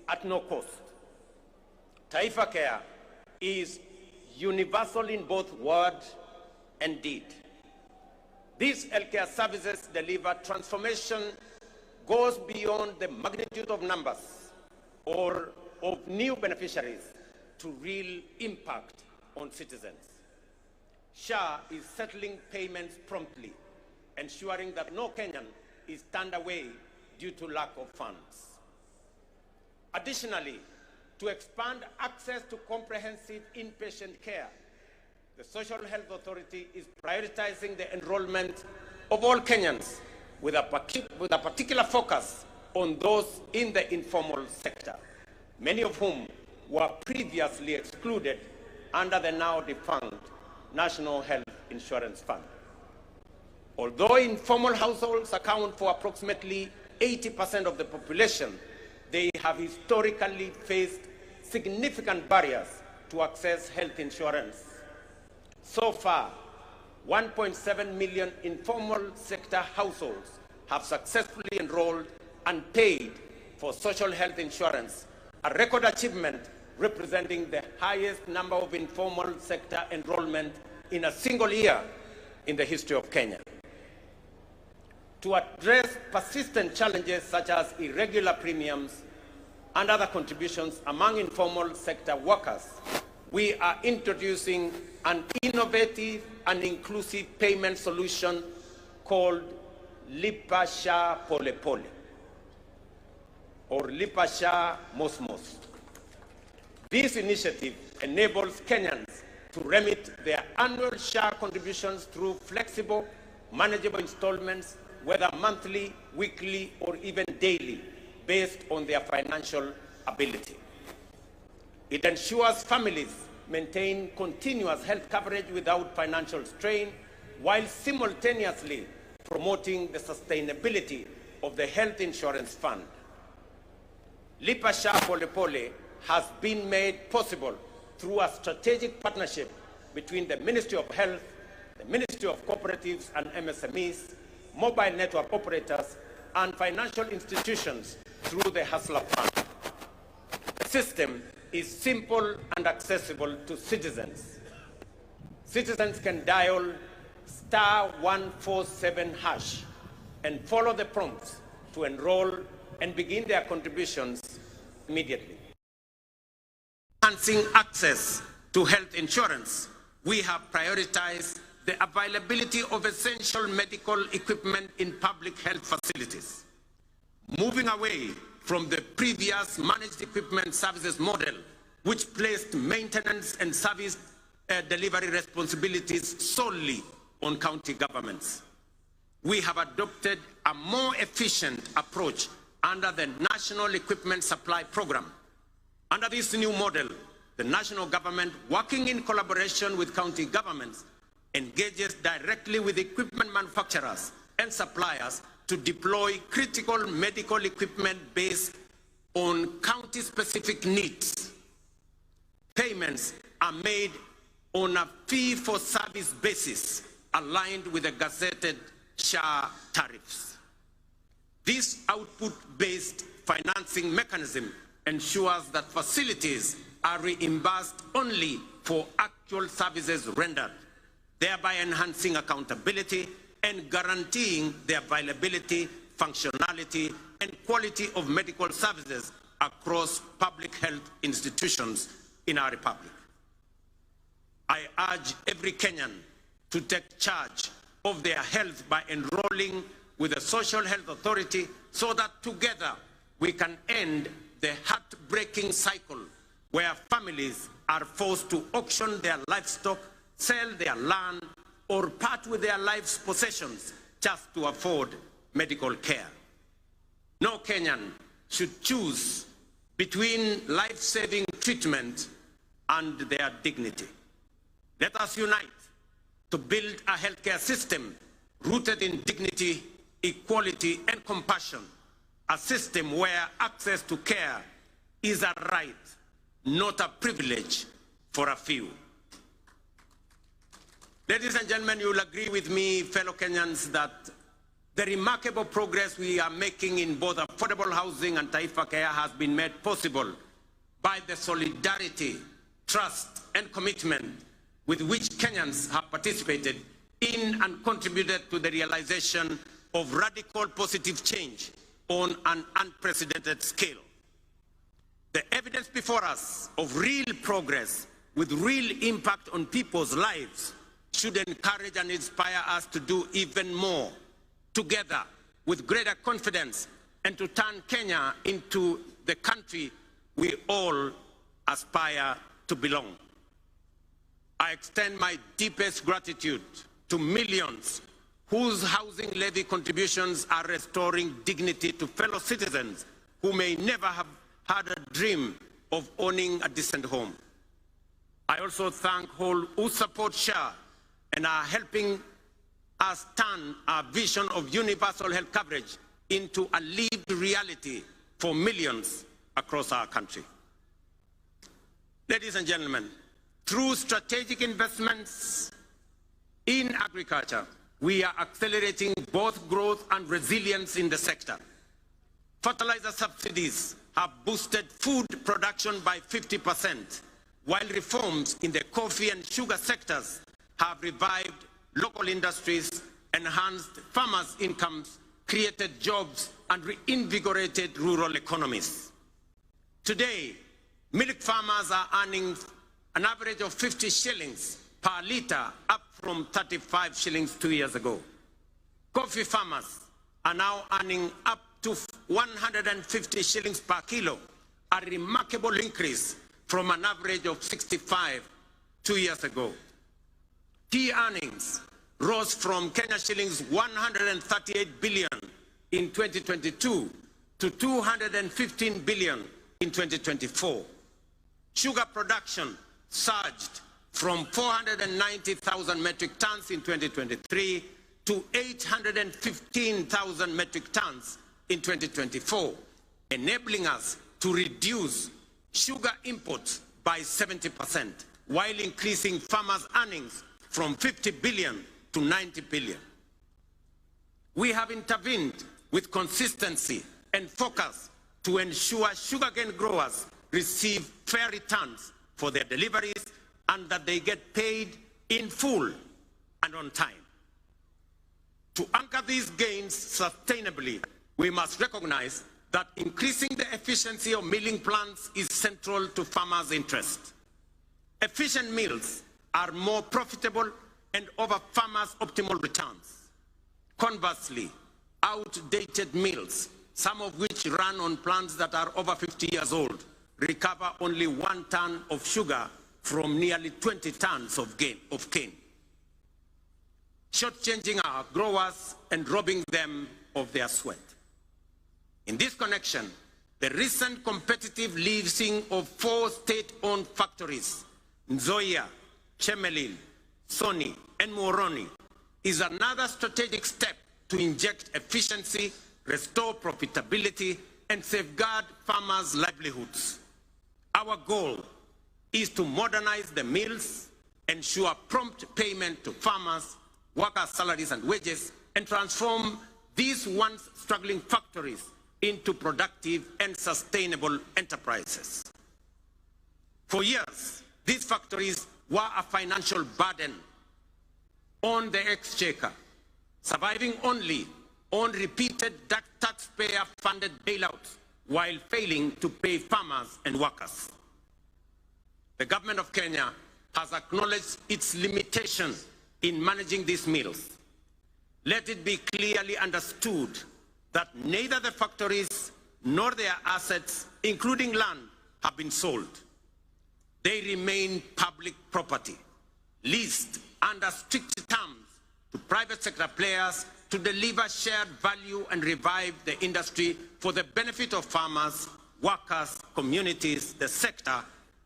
at no cost. Taifa Care is universal in both word and deed. These healthcare services deliver transformation goes beyond the magnitude of numbers or of new beneficiaries to real impact on citizens. SHA is settling payments promptly, ensuring that no Kenyan is turned away due to lack of funds. Additionally, to expand access to comprehensive inpatient care, the Social Health Authority is prioritizing the enrollment of all Kenyans with a particular focus on those in the informal sector, many of whom were previously excluded under the now defunct National Health Insurance Fund. Although informal households account for approximately 80% of the population, they have historically faced significant barriers to access health insurance. So far, 1.7 million informal sector households have successfully enrolled and paid for social health insurance, a record achievement representing the highest number of informal sector enrollment in a single year in the history of Kenya. To address persistent challenges such as irregular premiums and other contributions among informal sector workers, we are introducing an innovative and inclusive payment solution called Lipa Sha Pole Pole, or Lipa Sha Mos Mos. This initiative enables Kenyans to remit their annual SHA contributions through flexible, manageable installments, whether monthly, weekly, or even daily, based on their financial ability. It ensures families maintain continuous health coverage without financial strain, while simultaneously promoting the sustainability of the health insurance fund. Lipa Sha Pole Pole has been made possible through a strategic partnership between the Ministry of Health, the Ministry of Cooperatives and MSMEs, mobile network operators, and financial institutions through the Hustler Fund. The system is simple and accessible to citizens. Citizens can dial *147# and follow the prompts to enroll and begin their contributions immediately. Enhancing access to health insurance, we have prioritized the availability of essential medical equipment in public health facilities. Moving away from the previous managed equipment services model, which placed maintenance and service delivery responsibilities solely on county governments. We have adopted a more efficient approach under the National Equipment Supply Program. Under this new model, the national government, working in collaboration with county governments, engages directly with equipment manufacturers and suppliers to deploy critical medical equipment based on county-specific needs. Payments are made on a fee-for-service basis aligned with the gazetted SHA tariffs. This output-based financing mechanism ensures that facilities are reimbursed only for actual services rendered, thereby enhancing accountability and guaranteeing the availability, functionality, and quality of medical services across public health institutions in our republic. I urge every Kenyan to take charge of their health by enrolling with the Social Health Authority so that together we can end the heartbreaking cycle where families are forced to auction their livestock, sell their land, or part with their life's possessions just to afford medical care. No Kenyan should choose between life-saving treatment and their dignity. Let us unite to build a healthcare system rooted in dignity, equality, and compassion, a system where access to care is a right, not a privilege for a few. Ladies and gentlemen, you will agree with me, fellow Kenyans, that the remarkable progress we are making in both affordable housing and Taifa Care has been made possible by the solidarity, trust, and commitment with which Kenyans have participated in and contributed to the realization of radical positive change on an unprecedented scale. The evidence before us of real progress with real impact on people's lives should encourage and inspire us to do even more together with greater confidence and to turn Kenya into the country we all aspire to belong. I extend my deepest gratitude to millions whose housing levy contributions are restoring dignity to fellow citizens who may never have had a dream of owning a decent home. I I also thank all who support SHA and are helping us turn our vision of universal health coverage into a lived reality for millions across our country. Ladies and gentlemen, through strategic investments in agriculture, we are accelerating both growth and resilience in the sector. Fertilizer subsidies have boosted food production by 50%, while reforms in the coffee and sugar sectors have revived local industries, enhanced farmers' incomes, created jobs, and reinvigorated rural economies. Today, milk farmers are earning an average of 50 shillings per litre, up from 35 shillings 2 years ago. Coffee farmers are now earning up to 150 shillings per kilo, a remarkable increase from an average of 65 2 years ago. Tea earnings rose from Kenya shillings 138 billion in 2022 to 215 billion in 2024. Sugar production surged from 490,000 metric tons in 2023 to 815,000 metric tons in 2024, enabling us to reduce sugar imports by 70%, while increasing farmers' earnings from 50 billion to 90 billion. We have intervened with consistency and focus to ensure sugarcane growers receive fair returns for their deliveries and that they get paid in full and on time. To anchor these gains sustainably, we must recognize that increasing the efficiency of milling plants is central to farmers' interest. Efficient mills are more profitable and offer farmers optimal returns. Conversely, outdated mills, some of which run on plants that are over 50 years old, recover only 1 ton of sugar from nearly 20 tons of cane, shortchanging our growers and robbing them of their sweat. In this connection, the recent competitive leasing of 4 state-owned factories, Nzoia, Chemelil, Sony, and Moroni, is another strategic step to inject efficiency, restore profitability, and safeguard farmers' livelihoods. Our goal is to modernize the mills, ensure prompt payment to farmers, workers' salaries and wages, and transform these once struggling factories into productive and sustainable enterprises. For years, these factories were a financial burden on the exchequer, surviving only on repeated taxpayer-funded bailouts while failing to pay farmers and workers. The government of Kenya has acknowledged its limitation in managing these mills. Let it be clearly understood that neither the factories nor their assets, including land, have been sold. They remain public property, leased under strict terms to private sector players to deliver shared value and revive the industry for the benefit of farmers, workers, communities, the sector,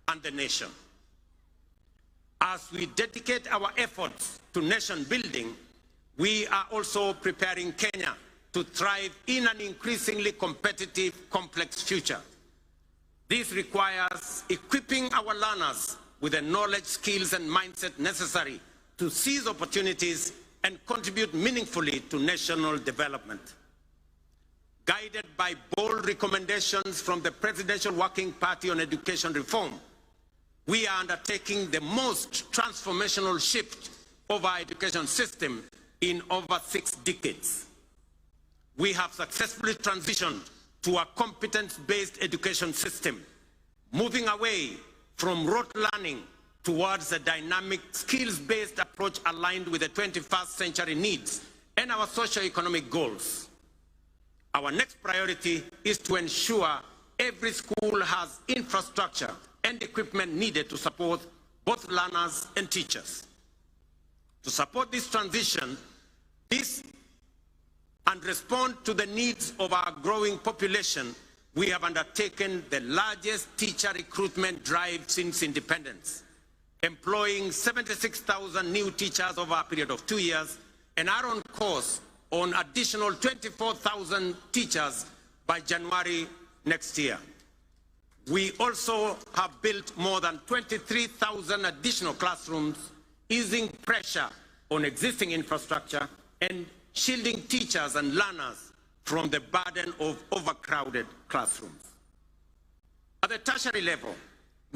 and the nation. As we dedicate our efforts to nation building, we are also preparing Kenya to thrive in an increasingly competitive, complex future. This requires equipping our learners with the knowledge, skills, and mindset necessary to seize opportunities and contribute meaningfully to national development. Guided by bold recommendations from the Presidential Working Party on Education Reform, we are undertaking the most transformational shift of our education system in over 6 decades. We have successfully transitioned to a competence-based education system, moving away from rote learning towards a dynamic, skills-based approach aligned with the 21st century needs and our socio-economic goals. Our next priority is to ensure every school has infrastructure and equipment needed to support both learners and teachers. To support this transition, and respond to the needs of our growing population, we have undertaken the largest teacher recruitment drive since independence, employing 76,000 new teachers over a period of 2 years, and are on course on additional 24,000 teachers by January next year. We also have built more than 23,000 additional classrooms, easing pressure on existing infrastructure and shielding teachers and learners from the burden of overcrowded classrooms. At the tertiary level,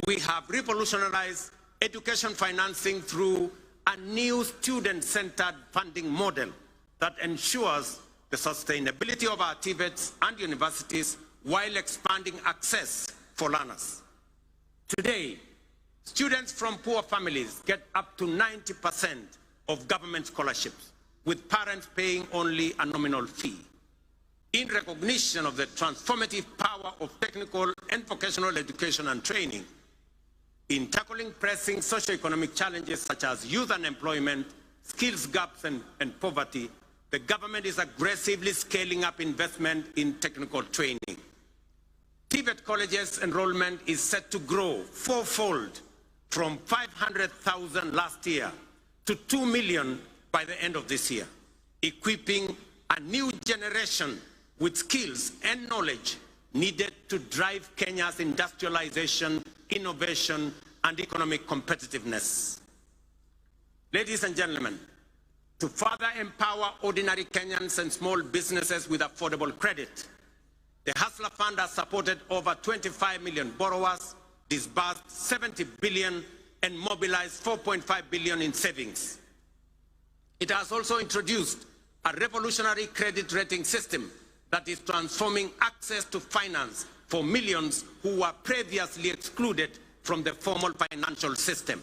we have revolutionized education financing through a new student-centered funding model that ensures the sustainability of our TVETs and universities while expanding access for learners. Today, students from poor families get up to 90% of government scholarships, with parents paying only a nominal fee. In recognition of the transformative power of technical and vocational education and training, in tackling pressing socioeconomic challenges such as youth unemployment, skills gaps, and poverty, the government is aggressively scaling up investment in technical training. TVET colleges enrollment is set to grow fourfold from 500,000 last year to 2 million by the end of this year, equipping a new generation with skills and knowledge needed to drive Kenya's industrialization, innovation, and economic competitiveness. Ladies and gentlemen, to further empower ordinary Kenyans and small businesses with affordable credit, the Hustler Fund has supported over 25 million borrowers, disbursed 70 billion, and mobilized 4.5 billion in savings. It has also introduced a revolutionary credit rating system that is transforming access to finance for millions who were previously excluded from the formal financial system.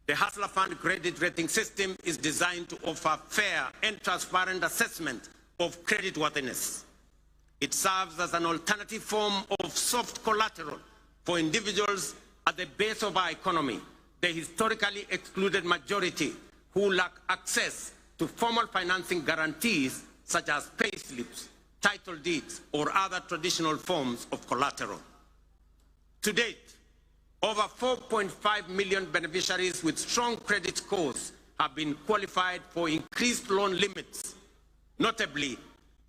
The Hustler Fund credit rating system is designed to offer fair and transparent assessment of creditworthiness. It serves as an alternative form of soft collateral for individuals at the base of our economy, the historically excluded majority who lack access to formal financing guarantees such as payslips, title deeds, or other traditional forms of collateral. To date, over 4.5 million beneficiaries with strong credit scores have been qualified for increased loan limits. Notably,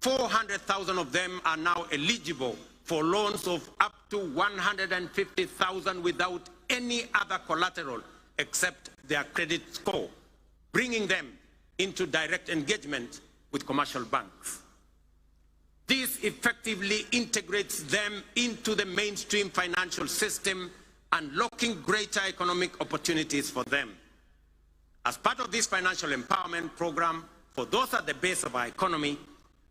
400,000 of them are now eligible for loans of up to 150,000 without any other collateral except their credit score, bringing them into direct engagement with commercial banks. This effectively integrates them into the mainstream financial system, unlocking greater economic opportunities for them. As part of this financial empowerment program for those at the base of our economy,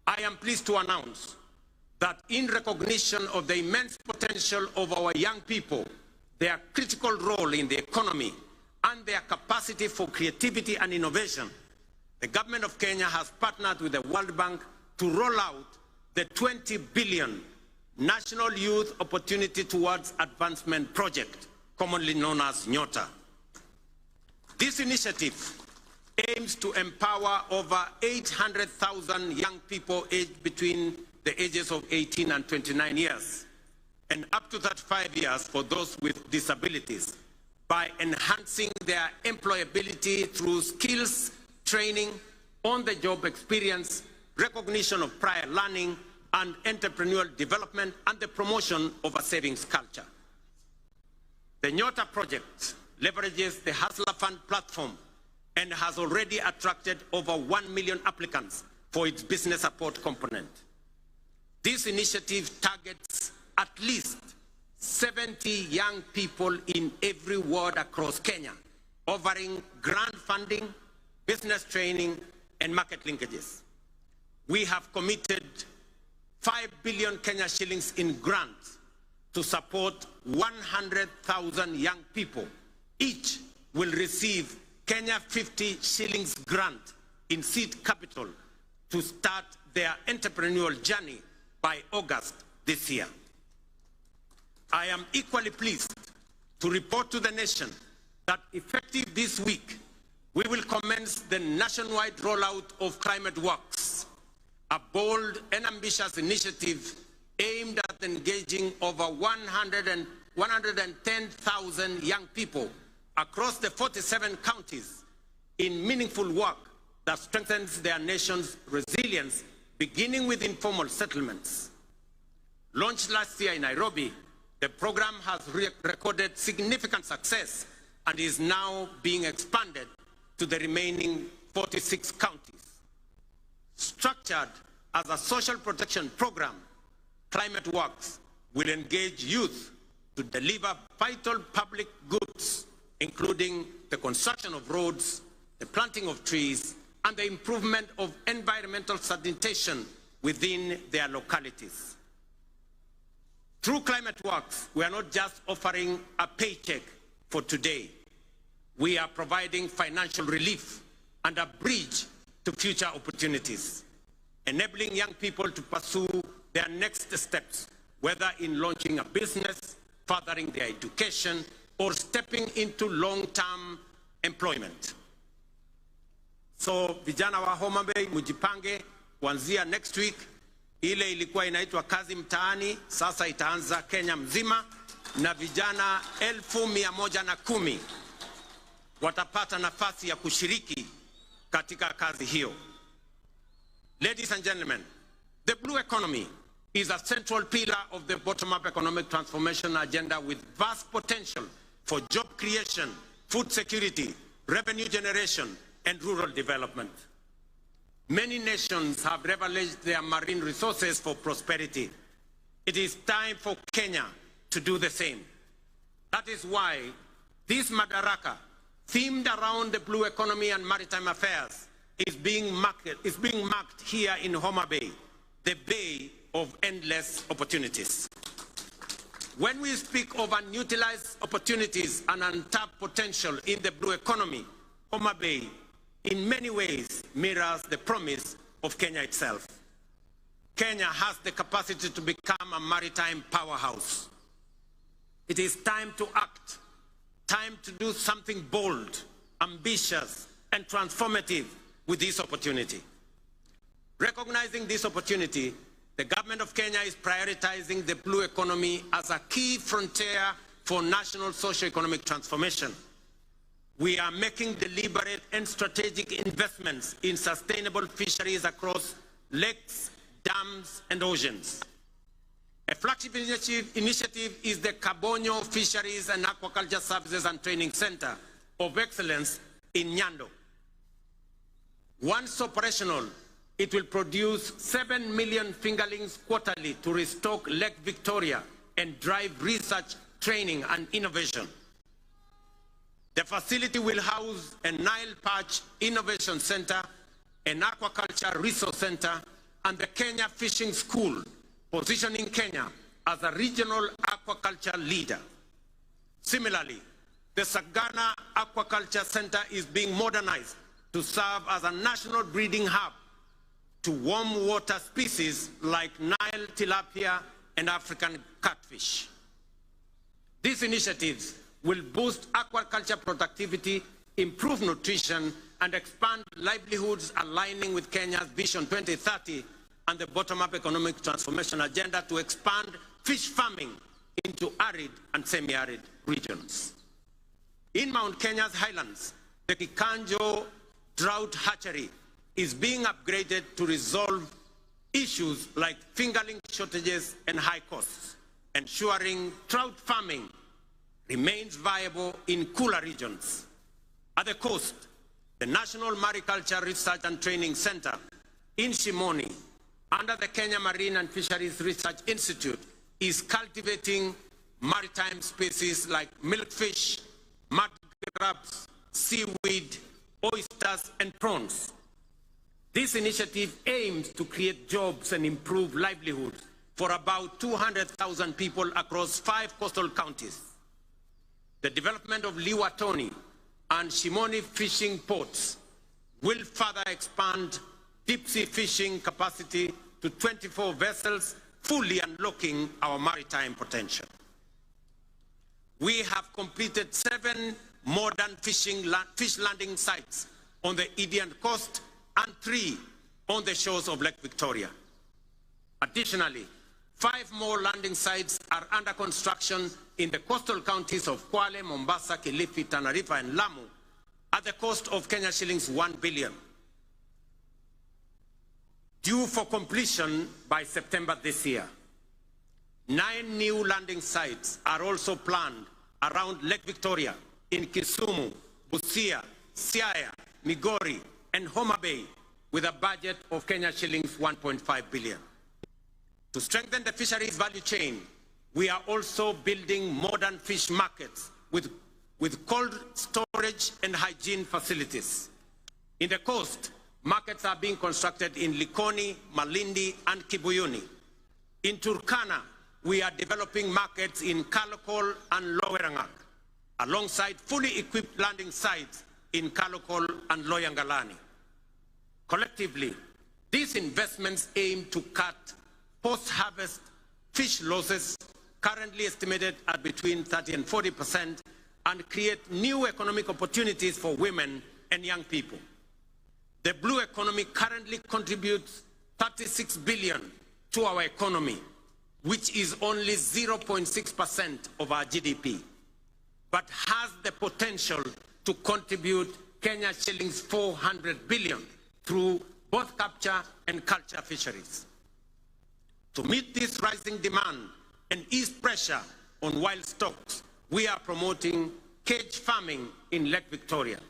I am pleased to announce that in recognition of the immense potential of our young people, their critical role in the economy, and their capacity for creativity and innovation, the government of Kenya has partnered with the World Bank to roll out the 20 billion National Youth Opportunity Towards Advancement Project, commonly known as NYOTA. This initiative aims to empower over 800,000 young people aged between the ages of 18 and 29 years, and up to 35 years for those with disabilities, by enhancing their employability through skills, training, on-the-job experience, recognition of prior learning, and entrepreneurial development, and the promotion of a savings culture. The NYOTA project leverages the Hustler Fund platform and has already attracted over 1 million applicants for its business support component. This initiative targets at least 70 young people in every ward across Kenya, offering grant funding, business training, and market linkages. We have committed 5 billion Kenya shillings in grants to support 100,000 young people. Each will receive Kenya 50 shillings grant in seed capital to start their entrepreneurial journey by August this year. I am equally pleased to report to the nation that effective this week, we will commence the nationwide rollout of Climate Works, a bold and ambitious initiative aimed at engaging over 110,000 young people across the 47 counties in meaningful work that strengthens their nation's resilience, beginning with informal settlements. Launched last year in Nairobi, the program has recorded significant success and is now being expanded to the remaining 46 counties. Structured as a social protection program, Climate Works will engage youth to deliver vital public goods, including the construction of roads, the planting of trees, and the improvement of environmental sanitation within their localities. Through Climate Works, we are not just offering a paycheck for today. We are providing financial relief and a bridge to future opportunities, enabling young people to pursue their next steps, whether in launching a business, furthering their education, or stepping into long-term employment. So vijana wa Homa Bay, mujipange kuanzia next week. Ile ilikuwa inaitwa kazi mtaani, sasa itaanza Kenya mzima, na vijana 1,110 watapata nafasi ya kushiriki katika kazi hiyo. Ladies and gentlemen, the blue economy is a central pillar of the bottom-up economic transformation agenda with vast potential for job creation, food security, revenue generation, and rural development. Many nations have leveraged their marine resources for prosperity. It is time for Kenya to do the same. That is why this Madaraka, themed around the blue economy and maritime affairs, is being marked here in Homa Bay, the bay of endless opportunities. When we speak of unutilized opportunities and untapped potential in the blue economy, Homa Bay in many ways mirrors the promise of Kenya itself. Kenya has the capacity to become a maritime powerhouse. It is time to act, time to do something bold, ambitious, and transformative with this opportunity. Recognizing this opportunity, the government of Kenya is prioritizing the blue economy as a key frontier for national socio-economic transformation. We are making deliberate and strategic investments in sustainable fisheries across lakes, dams, and oceans. A flagship initiative is the Kabonyo Fisheries and Aquaculture Services and Training Center of Excellence in Nyando. Once operational, it will produce 7 million fingerlings quarterly to restock Lake Victoria and drive research, training, and innovation. The facility will house a Nile Perch Innovation Center, an Aquaculture Resource Center, and the Kenya Fishing School, positioning Kenya as a regional aquaculture leader. Similarly, the Sagana Aquaculture Center is being modernized to serve as a national breeding hub to warm water species like Nile tilapia and African catfish. These initiatives will boost aquaculture productivity, improve nutrition, and expand livelihoods, aligning with Kenya's Vision 2030 and the bottom-up economic transformation agenda to expand fish farming into arid and semi-arid regions. In Mount Kenya's highlands, the Kikanjo drought hatchery is being upgraded to resolve issues like fingerling shortages and high costs, ensuring trout farming remains viable in cooler regions. At the coast, the National Mariculture Research and Training Center in Shimoni, under the Kenya Marine and Fisheries Research Institute, is cultivating maritime species like milkfish, mud crabs, seaweed, oysters, and prawns. This initiative aims to create jobs and improve livelihoods for about 200,000 people across 5 coastal counties. The development of Liwatoni and Shimoni fishing ports will further expand deep-sea fishing capacity to 24 vessels, fully unlocking our maritime potential. We have completed 7 modern fish landing sites on the Indian coast and 3 on the shores of Lake Victoria. Additionally, 5 more landing sites are under construction in the coastal counties of Kwale, Mombasa, Kilifi, Tana River, and Lamu at the cost of Kenya shillings 1 billion. Due for completion by September this year. 9 new landing sites are also planned around Lake Victoria, in Kisumu, Busia, Siaya, Migori, and Homa Bay, with a budget of Kenya shillings 1.5 billion. To strengthen the fisheries value chain, we are also building modern fish markets with cold storage and hygiene facilities. In the coast, markets are being constructed in Likoni, Malindi, and Kibuyuni. In Turkana, we are developing markets in Kalokol and Lowerangak, alongside fully equipped landing sites in Kalokol and Loyangalani. Collectively, these investments aim to cut post-harvest fish losses, currently estimated at between 30% and 40%, and create new economic opportunities for women and young people. The blue economy currently contributes 36 billion to our economy, which is only 0.6% of our GDP, but has the potential to contribute Kenya shillings 400 billion through both capture and culture fisheries. To meet this rising demand and ease pressure on wild stocks, we are promoting cage farming in Lake Victoria.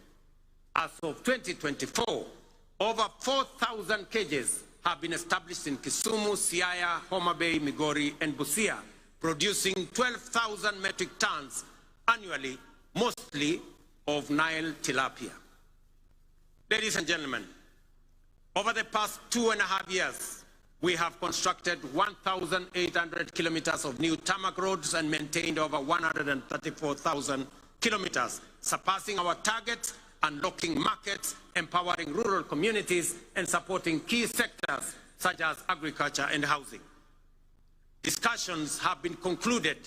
As of 2024, over 4,000 cages have been established in Kisumu, Siaya, Homa Bay, Migori, and Busia, producing 12,000 metric tons annually, mostly of Nile tilapia. Ladies and gentlemen, over the past 2.5 years, we have constructed 1,800 kilometers of new tarmac roads and maintained over 134,000 kilometers, surpassing our target, unlocking markets, empowering rural communities, and supporting key sectors such as agriculture and housing. Discussions have been concluded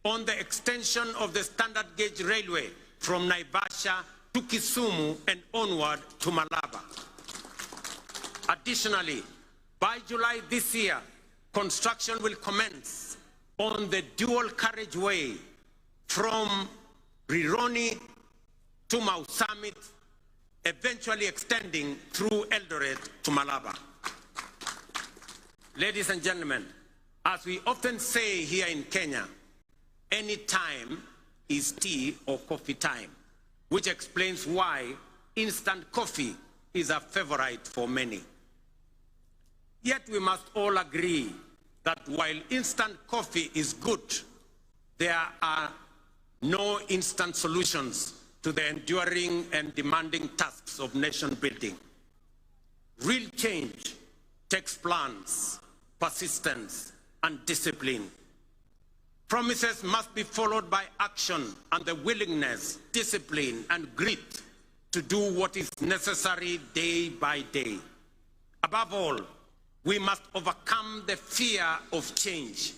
on the extension of the standard gauge railway from Naivasha to Kisumu and onward to Malaba. Additionally, by July this year, construction will commence on the dual carriageway from Rironi to Mau Summit, eventually extending through Eldoret to Malaba. Ladies and gentlemen, as we often say here in Kenya, any time is tea or coffee time, which explains why instant coffee is a favorite for many. Yet we must all agree that while instant coffee is good, there are no instant solutions to the enduring and demanding tasks of nation building. Real change takes plans, persistence, and discipline. Promises must be followed by action and the willingness, discipline, and grit to do what is necessary day by day. Above all, we must overcome the fear of change,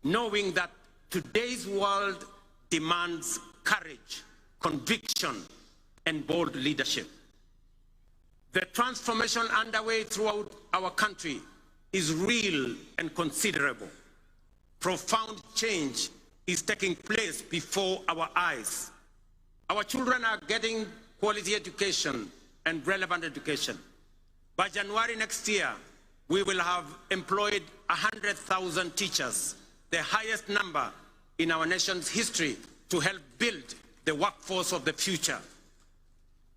knowing that today's world demands courage, conviction, and bold leadership. The transformation underway throughout our country is real and considerable. Profound change is taking place before our eyes. Our children are getting quality education and relevant education. By January next year, we will have employed 100,000 teachers, the highest number in our nation's history, to help build the workforce of the future.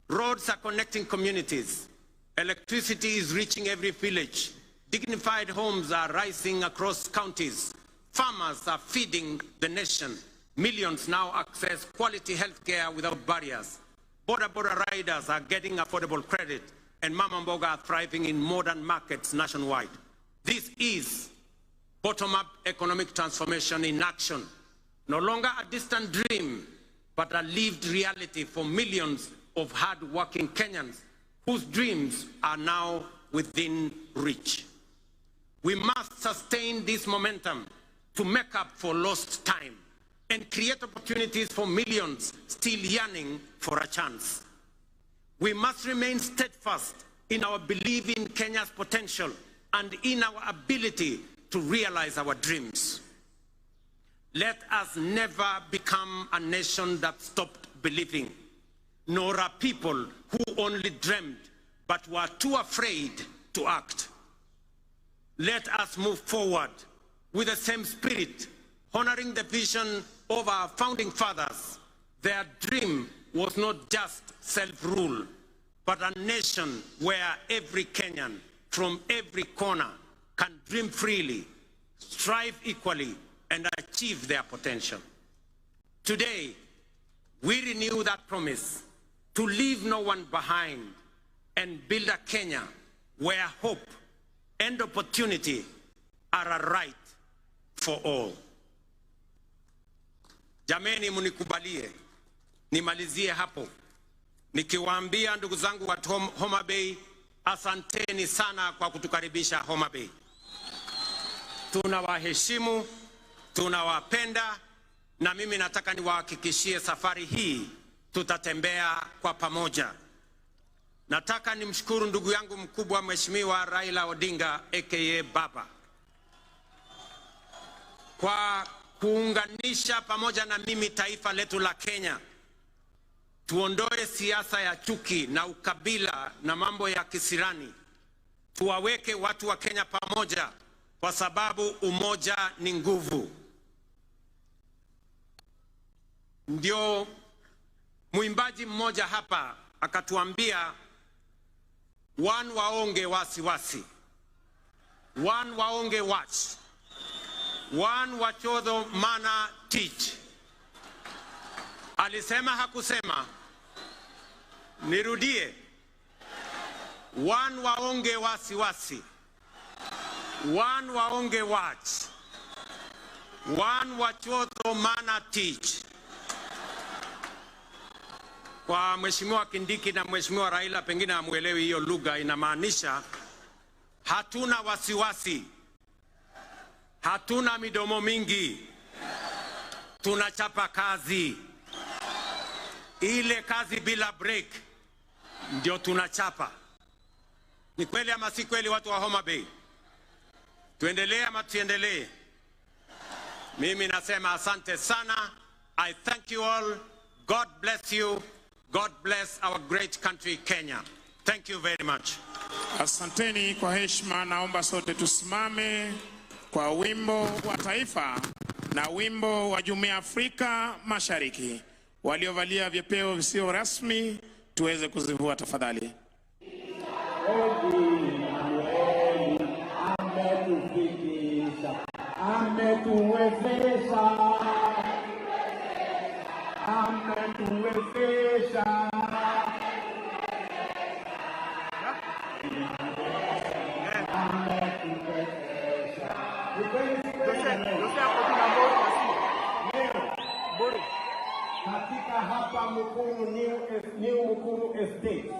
Roads are connecting communities. Electricity is reaching every village. Dignified homes are rising across counties. Farmers are feeding the nation. Millions now access quality health care without barriers. Border riders are getting affordable credit, and Mama Mboga are thriving in modern markets nationwide. This is bottom-up economic transformation in action. No longer a distant dream, but a lived reality for millions of hard-working Kenyans whose dreams are now within reach. We must sustain this momentum to make up for lost time and create opportunities for millions still yearning for a chance. We must remain steadfast in our belief in Kenya's potential and in our ability to realize our dreams. Let us never become a nation that stopped believing, nor a people who only dreamed but were too afraid to act. Let us move forward with the same spirit, honoring the vision of our founding fathers. Their dream was not just self-rule, but a nation where every Kenyan from every corner can dream freely, strive equally, and achieve their potential. Today, we renew that promise to leave no one behind and build a Kenya where hope and opportunity are a right for all. Jameni, munikubalie nimalizie hapo nikiwaambia ndugu zangu wa Homa Bay, asanteni sana kwa kutukaribisha Homa Bay. Tunawaheshimu, tunawapenda, na mimi nataka niwahakikishie safari hii tutatembea kwa pamoja. Nataka nimshukuru ndugu yangu mkubwa Mheshimiwa Raila Odinga aka Baba kwa kuunganisha pamoja na mimi taifa letu la Kenya. Tuondoe siasa ya chuki na ukabila na mambo ya kisirani. Tuwaweke watu wa Kenya pamoja kwa sababu umoja ni nguvu. Ndio mwimbaji mmoja hapa akatuambia, one waonge wasiwasi, one waonge watch, one wachodho mana teach. Alisema hakusema? Nirudie. One waonge wasiwasi, one waonge watch, one wachodho mana teach. Kwa Mheshimiwa Kindiki na Mheshimiwa Raila pengine hamuelewi hiyo lugha, inamaanisha hatuna wasiwasi, hatuna midomo mingi, tunachapa kazi. Ile kazi bila break ndio tunachapa. Ni kweli ama si kweli, watu wa Homa Bay? Tuendelee ama tuendelee? Mimi nasema asante sana. I thank you all. God bless you. God bless our great country Kenya. Thank you very much. Asanteni kwa heshima. Naomba sote tusimame kwa wimbo wa taifa na wimbo wa Jumuiya ya Afrika Mashariki. Waliovalia vyepeo visio rasmi tuweze kuzivua tafadhali. Katika hapa Mukuru New Mukuru Estate.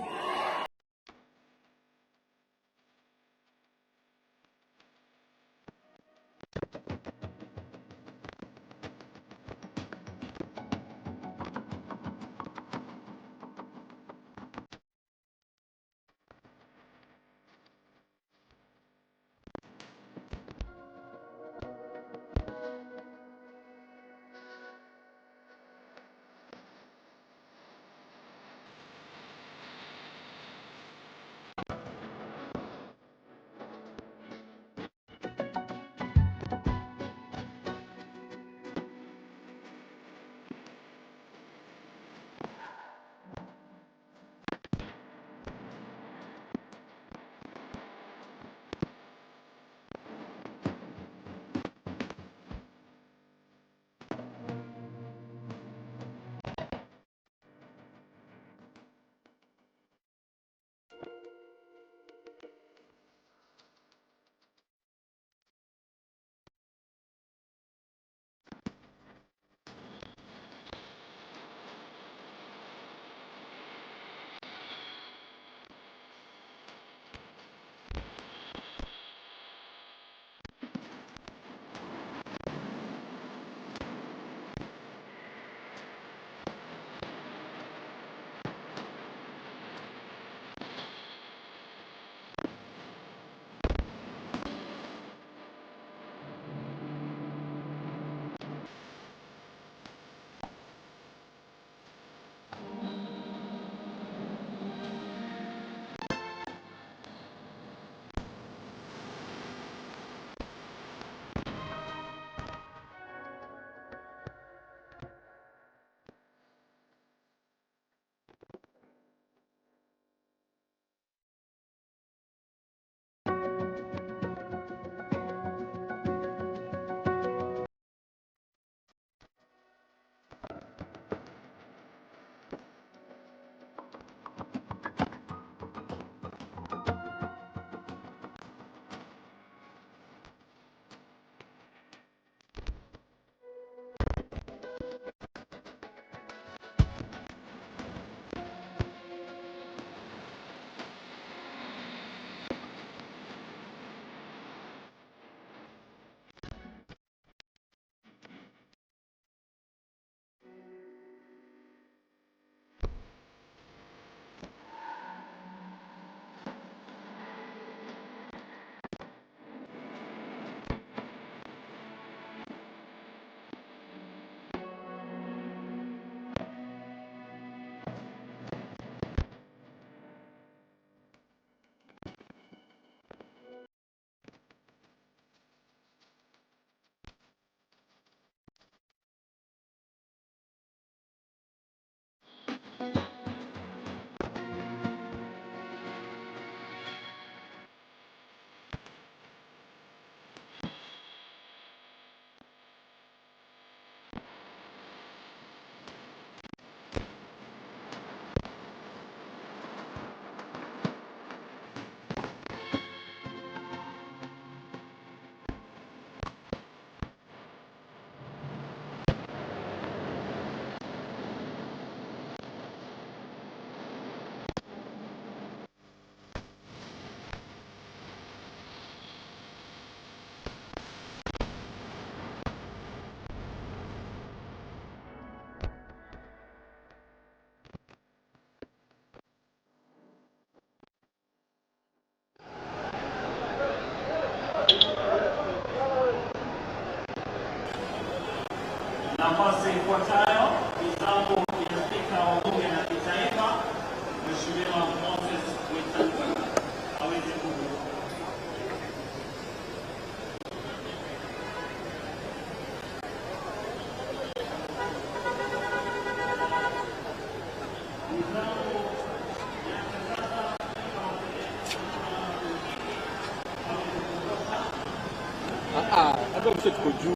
Mheshimiwa Moses Wetangula aweze kuhudhuria. Hata mshe tuko juu.